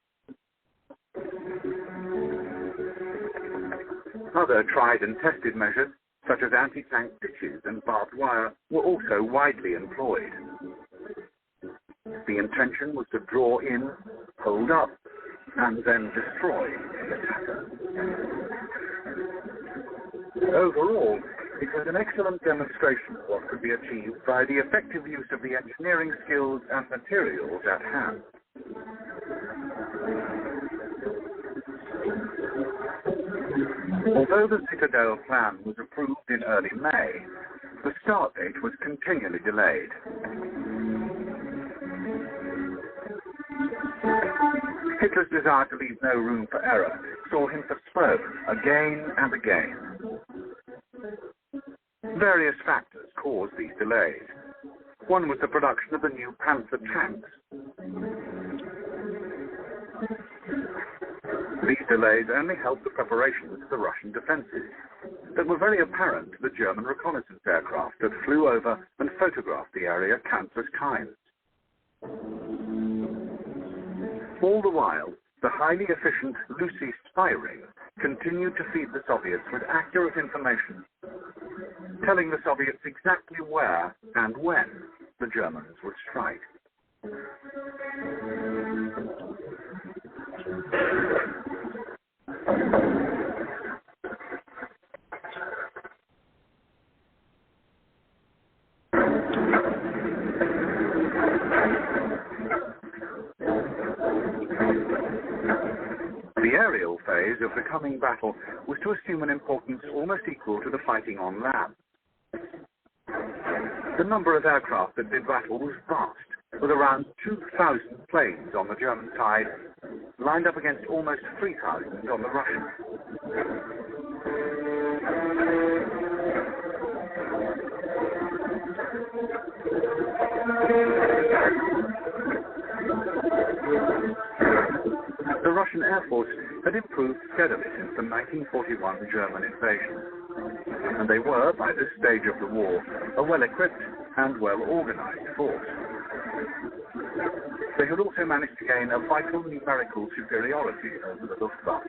[SPEAKER 22] Other tried and tested measures, such as anti-tank ditches and barbed wire, were also widely employed. The intention was to draw in, hold up, and then destroy the attacker. Overall, it was an excellent demonstration of what could be achieved by the effective use of the engineering skills and materials at hand. Although the Citadel plan was approved in early May, the start date was continually delayed. Hitler's desire to leave no room for error saw him postpone again and again. Various factors caused these delays. One was the production of the new Panther tanks. These delays only helped the preparations of the Russian defenses that were very apparent to the German reconnaissance aircraft that flew over and photographed the area countless times. All the while, the highly efficient Lucy spy ring continued to feed the Soviets with accurate information, telling the Soviets exactly where and when the Germans would strike. The aerial phase of the coming battle was to assume an importance almost equal to the fighting on land. The number of aircraft that did battle was vast, with around 2,000 planes on the German side, lined up against almost 3,000 on the Russian. The Russian Air Force had improved steadily since the 1941 German invasion, and they were, by this stage of the war, a well-equipped and well-organized force. They had also managed to gain a vital numerical superiority over the Luftwaffe.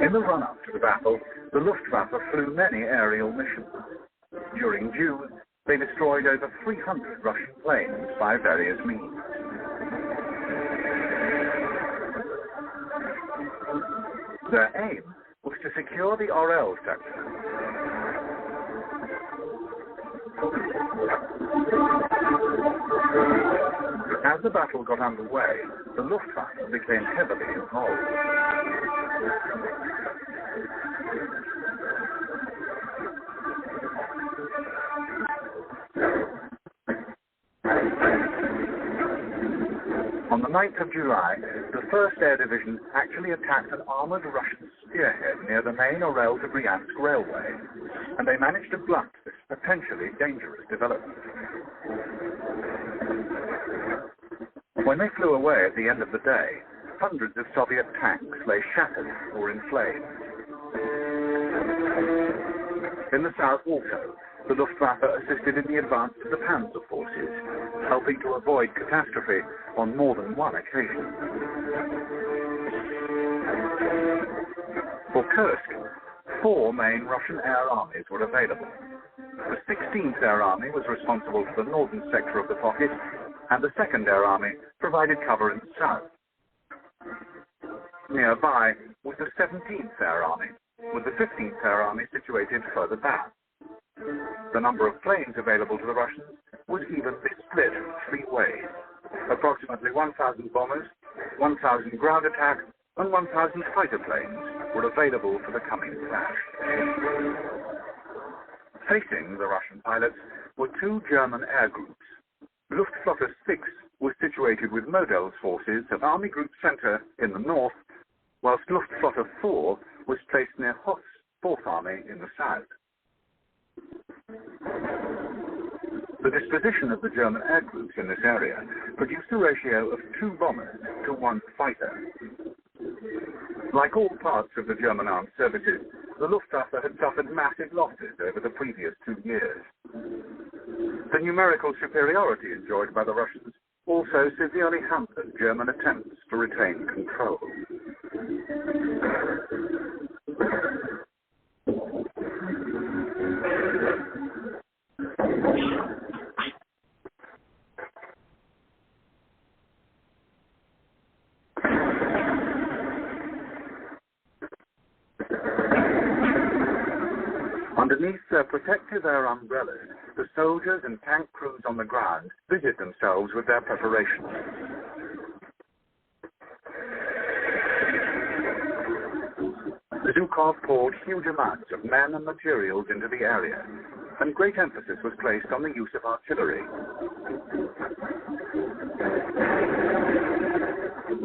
[SPEAKER 22] In the run-up to the battle, the Luftwaffe flew many aerial missions. During June, they destroyed over 300 Russian planes by various means. Their aim was to secure the Orel sector. As the battle got underway, the Luftwaffe became heavily involved. On the 9th of July, the 1st Air Division actually attacked an armored Russian spearhead near the main Orel to Bryansk railway, and they managed to blunt this potentially dangerous development. When they flew away at the end of the day, hundreds of Soviet tanks lay shattered or in flames. In the south also, the Luftwaffe assisted in the advance of the Panzer forces, helping to avoid catastrophe on more than one occasion. For Kursk, 4 main Russian air armies were available. The 16th Air Army was responsible for the northern sector of the pocket, and the 2nd Air Army provided cover in the south. Nearby was the 17th Air Army, with the 15th Air Army situated further back. The number of planes available to the Russians was evenly split 3 ways. Approximately 1,000 bombers, 1,000 ground attack, and 1,000 fighter planes were available for the coming clash. Facing the Russian pilots were 2 German air groups. Luftflotte 6 was situated with Model's forces at Army Group Center in the north, whilst Luftflotte 4 was placed near Hoth's 4th Army in the south. The disposition of the German air groups in this area produced a ratio of 2 bombers to 1 fighter. Like all parts of the German armed services, the Luftwaffe had suffered massive losses over the previous 2 years. The numerical superiority enjoyed by the Russians also severely hampered German attempts to retain control. Underneath their protective air umbrellas, the soldiers and tank crews on the ground busied themselves with their preparations. Zhukov poured huge amounts of men and materials into the area, and great emphasis was placed on the use of artillery.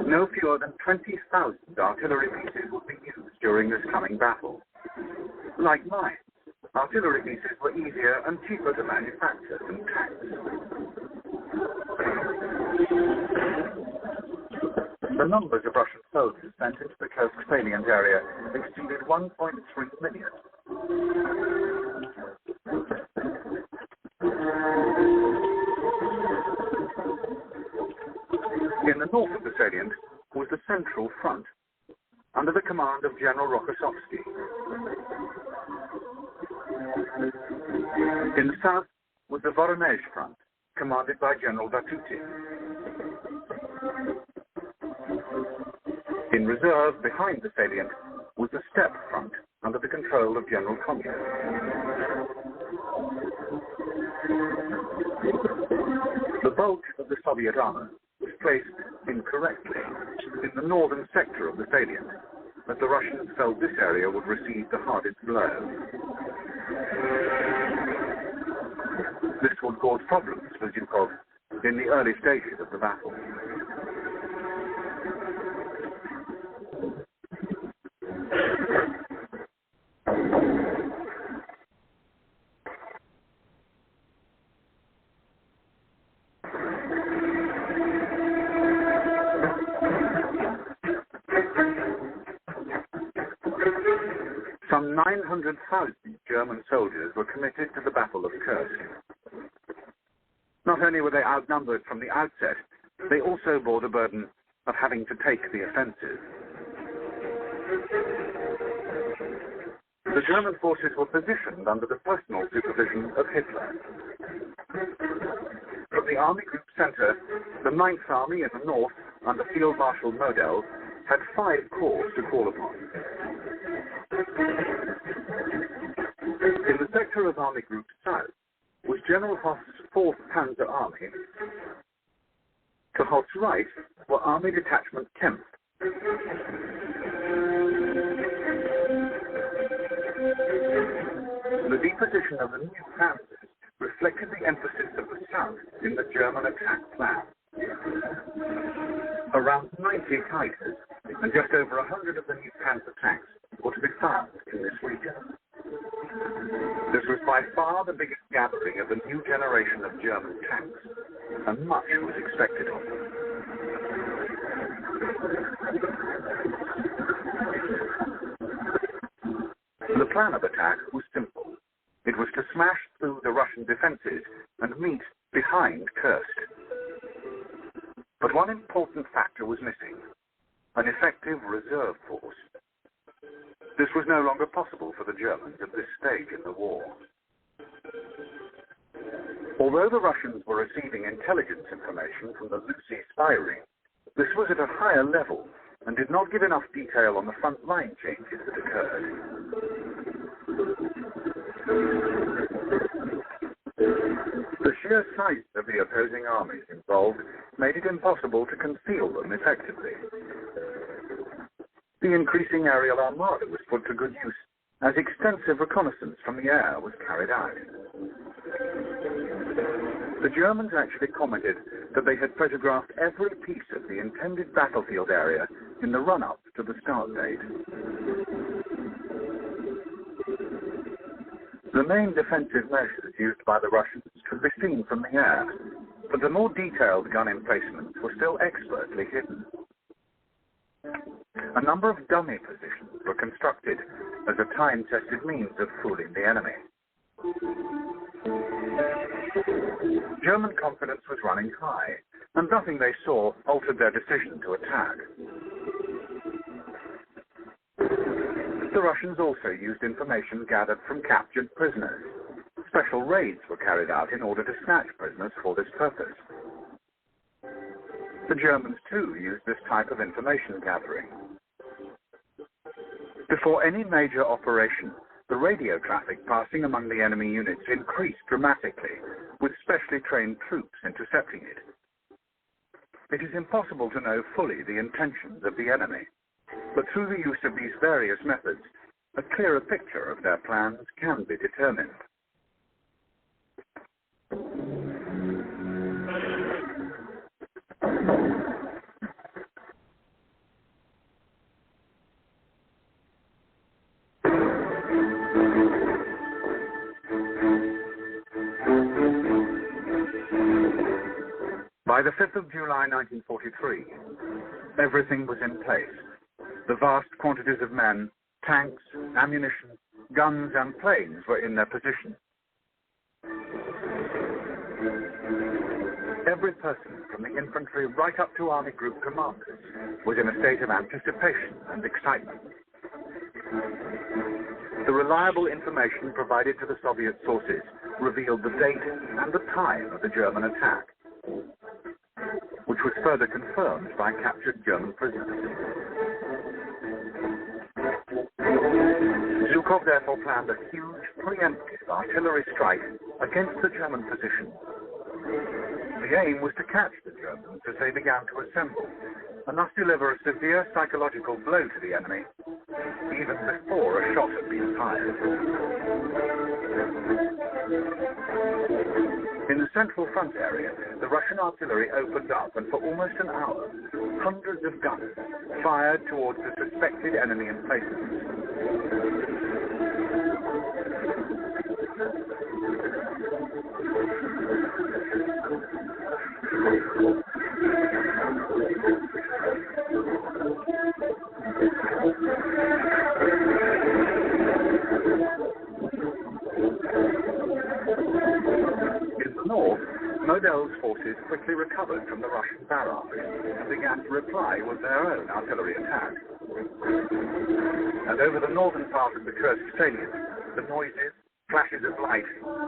[SPEAKER 22] No fewer than 20,000 artillery pieces would be used during this coming battle. Like mines, artillery pieces were easier and cheaper to manufacture than tanks. The numbers of Russian soldiers sent into the Kursk salient area exceeded 1.3 million. In the north of the salient was the Central Front, under the command of General Rokossovsky. In the south was the Voronezh Front, commanded by General Vatutin. In reserve, behind the salient, was the Steppe Front, under the control of General Konya. The bulk of the Soviet armor was placed incorrectly in the northern sector of the salient, as the Russians felt this area would receive the hardest blow. This would cause problems for Zhukov in the early stages of the battle. Some 900,000 German soldiers were committed to the Battle of Kursk. Not only were they outnumbered from the outset, they also bore the burden of having to take the offensive. The German forces were positioned under the personal supervision of Hitler. From the Army Group Center, the 9th Army in the north, under Field Marshal Model, had 5 corps to call upon. In the sector of Army Group South was General Hoth's 4th Panzer Army. To Hoth's right were Army Detachment Kempf. The deposition of the new panzers reflected the emphasis of the South in the German attack plan. Around 90 Tigers and just over 100 of the new Panzer tanks were to be found in this region. This was by far the biggest gathering of the new generation of German tanks, and much was expected of them. The plan of attack was simple. It was to smash through the Russian defenses and meet behind Kursk. But one important factor was missing: an effective reserve force. This was no longer possible for the Germans at this stage in the war. Although the Russians were receiving intelligence information from the Lucy spy ring, this was at a higher level and did not give enough detail on the front line changes that occurred. The sheer size of the opposing armies involved made it impossible to conceal them effectively. The increasing aerial armada was put to good use as extensive reconnaissance from the air was carried out. The Germans actually commented that they had photographed every piece of the intended battlefield area in the run-up to the start date. The main defensive measures used by the Russians could be seen from the air, but the more detailed gun emplacements were still expertly hidden. A number of dummy positions were constructed as a time-tested means of fooling the enemy. German confidence was running high, and nothing they saw altered their decision to attack. The Russians also used information gathered from captured prisoners. Special raids were carried out in order to snatch prisoners for this purpose. The Germans, too, used this type of information gathering. Before any major operation, the radio traffic passing among the enemy units increased dramatically, with specially trained troops intercepting it. It is impossible to know fully the intentions of the enemy, but through the use of these various methods, a clearer picture of their plans can be determined. By the 5th of July 1943, everything was in place. The vast quantities of men, tanks, ammunition, guns and planes were in their position. Every person, from the infantry right up to Army Group commanders, was in a state of anticipation and excitement. The reliable information provided to the Soviet sources revealed the date and the time of the German attack, which was further confirmed by captured German prisoners. Zhukov therefore planned a huge preemptive artillery strike against the German position. The aim was to catch the Germans as they began to assemble, and thus deliver a severe psychological blow to the enemy, even before a shot had been fired. In the central front area, the Russian artillery opened up, and for almost an hour, hundreds of guns fired towards the suspected enemy emplacements. In the north, Model's forces quickly recovered from the Russian barrage and began to reply with their own artillery attack. And over the northern part of the Kursk salient, the noises, flashes of light,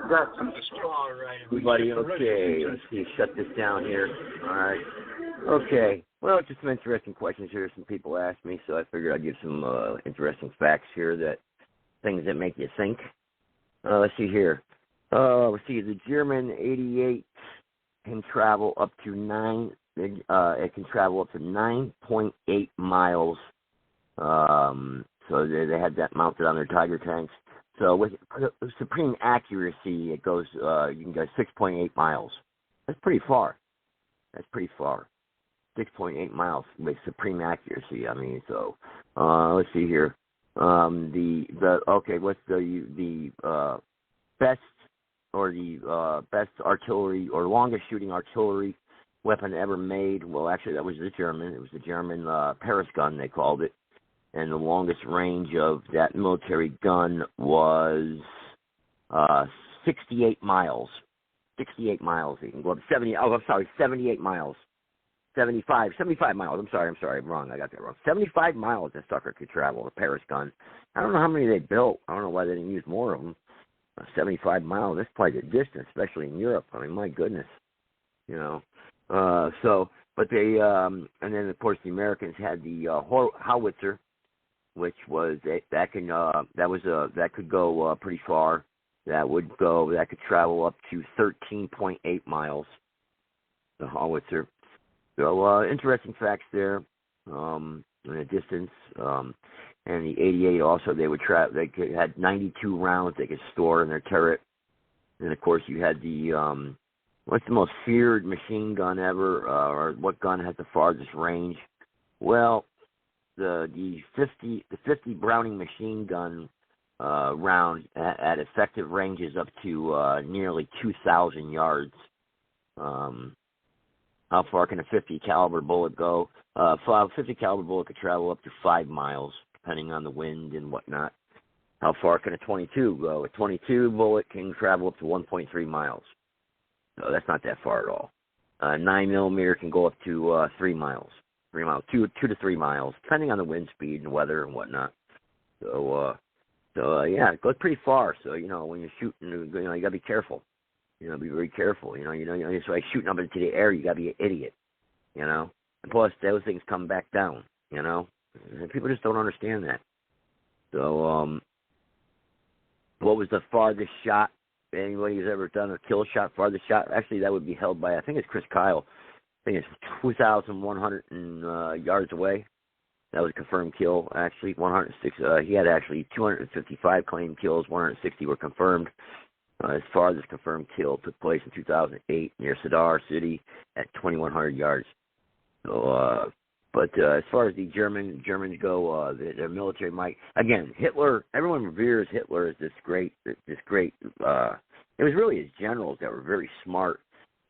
[SPEAKER 22] bursts and
[SPEAKER 21] All right, everybody. Okay, let's see. Shut this down here. All right. Okay. Well, just some interesting questions here. Some people asked me, so I figured I'd give some interesting facts here, things that make you think. Let's see here. Let's see. The German 88 can travel up to 9.8 miles. So they had that mounted on their Tiger tanks. So with supreme accuracy, it goes. You can go 6.8 miles. That's pretty far. 6.8 miles with supreme accuracy. I mean, so let's see here. What's the best or the best artillery or longest shooting artillery weapon ever made? Well, actually, that was the German. It was the German Paris gun, they called it. And the longest range of that military gun was 68 miles. 68 miles. You can go up 78 miles. 75 miles. I'm sorry, I'm wrong. I got that wrong. 75 miles that sucker could travel, a Paris gun. I don't know how many they built. I don't know why they didn't use more of them. 75 miles, that's quite a distance, especially in Europe. I mean, my goodness. You know. But they, and then, of course, the Americans had the howitzer, which was, that could go pretty far. That could travel up to 13.8 miles, the howitzer. So, interesting facts there, in the distance. And the 88 also, they had 92 rounds they could store in their turret. And of course, you had the, what's the most feared machine gun ever, or what gun has the farthest range? Well, the 50 Browning machine gun round at effective ranges up to nearly 2,000 yards. How far can a 50 caliber bullet go? 50 caliber bullet could travel up to 5 miles, depending on the wind and whatnot. How far can a 22 go? A 22 bullet can travel up to 1.3 miles. So that's not that far at all. 9mm can go up to 3 miles. 3 miles, 2 to 3 miles, depending on the wind speed and weather and whatnot. So yeah, it goes pretty far. So, when you're shooting, you got to be careful. Be very careful. It's like shooting up into the air. You got to be an idiot. And plus, those things come back down. And people just don't understand that. So, what was the farthest shot anybody has ever done? A kill shot, farthest shot? Actually, that would be held by, I think it's Chris Kyle. I think it's 2,100 yards away. That was a confirmed kill, actually. 106. He had actually 255 claimed kills. 160 were confirmed. His farthest confirmed kill took place in 2008 near Sadar City at 2,100 yards. So, but as far as the Germans go, their military might. Again, Hitler. Everyone reveres Hitler as this great. It was really his generals that were very smart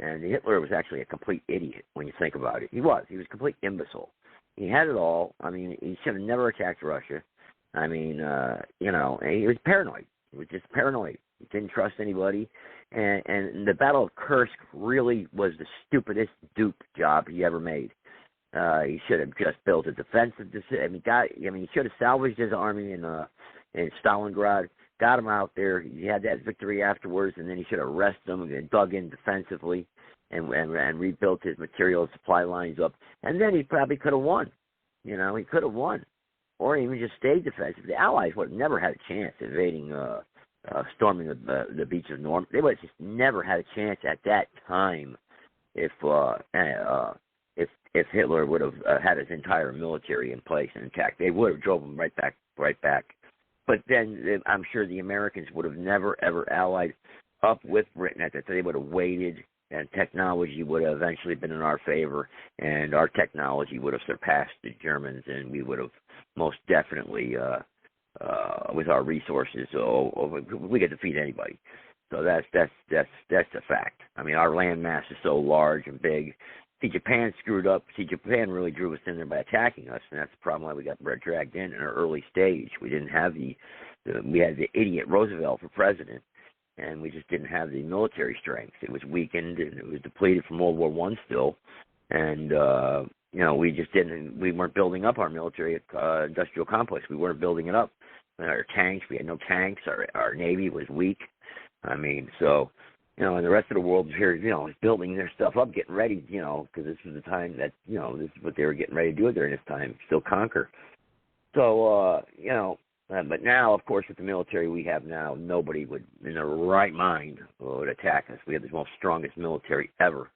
[SPEAKER 21] And Hitler was actually a complete idiot when you think about it. He was a complete imbecile. He had it all. I mean, he should have never attacked Russia. I mean, he was paranoid. He was just paranoid. He didn't trust anybody. And the Battle of Kursk really was the stupidest dupe job he ever made. He should have just built a defensive. He should have salvaged his army in Stalingrad, got him out there. He had that victory afterwards, and then he should have rested them and dug in defensively and rebuilt his material supply lines up. And then he probably could have won. He could have won, or even just stayed defensive. The Allies would have never had a chance invading, storming the beach of Normandy. They would have just never had a chance at that time if Hitler would have had his entire military in place and attacked. They would have drove him right back. But then I'm sure the Americans would have never, ever allied up with Britain at that time. They would have waited, and technology would have eventually been in our favor, and our technology would have surpassed the Germans, and we would have most definitely, with our resources, we could defeat anybody. So that's a fact. I mean, our land mass is so large and big. See, Japan screwed up. Japan really drew us in there by attacking us, and that's the problem why we got dragged in an early stage. We didn't have we had the idiot Roosevelt for president, and we just didn't have the military strength. It was weakened, and it was depleted from World War I still, and we weren't building up our military industrial complex. We weren't building it up. Our tanks, we had no tanks. Our Navy was weak. I mean, so. And the rest of the world was here, is building their stuff up, getting ready, because this was the time that, this is what they were getting ready to do during this time, still conquer. So, but now, of course, with the military we have now, nobody would, in their right mind, would attack us. We have the most strongest military ever.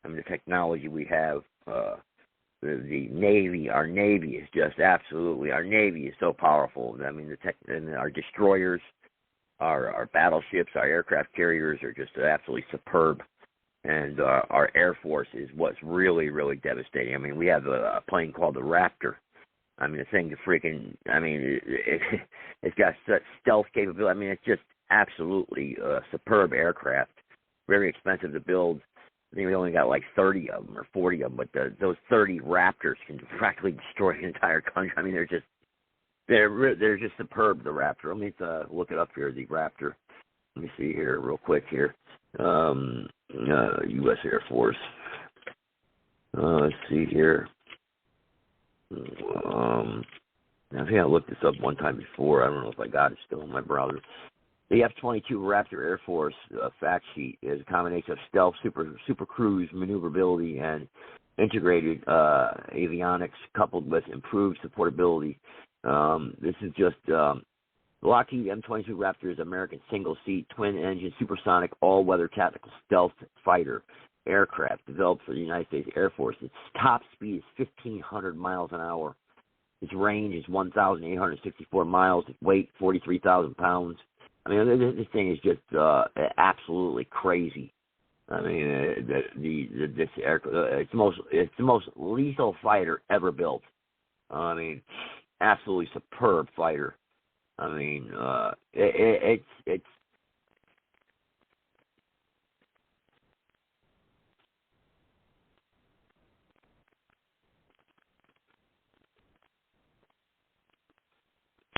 [SPEAKER 21] I mean, the technology we have, the Navy, our Navy is just absolutely, our Navy is so powerful. I mean, and our destroyers, our battleships, our aircraft carriers are just absolutely superb, and our Air Force is what's really, really devastating. I mean, we have a plane called the Raptor. I mean, the thing's it's got such stealth capability. I mean, it's just absolutely superb aircraft, very expensive to build. I think we only got like 30 of them or 40 of them, but those 30 Raptors can practically destroy the entire country. I mean, they're just superb, the Raptor. Let me look it up here, the Raptor. Let me see here real quick here. U.S. Air Force. Let's see here. I think I looked this up one time before. I don't know if I got it still in my browser. The F-22 Raptor Air Force fact sheet is a combination of stealth, super cruise maneuverability, and integrated avionics coupled with improved supportability. This is just Lockheed M-22 Raptor is American single-seat, twin-engine, supersonic, all-weather tactical stealth fighter aircraft developed for the United States Air Force. Its top speed is 1,500 miles an hour. Its range is 1,864 miles. Its weight, 43,000 pounds. I mean, this thing is just absolutely crazy. I mean, this aircraft, it's the most lethal fighter ever built. I mean, absolutely superb fighter. I mean, it's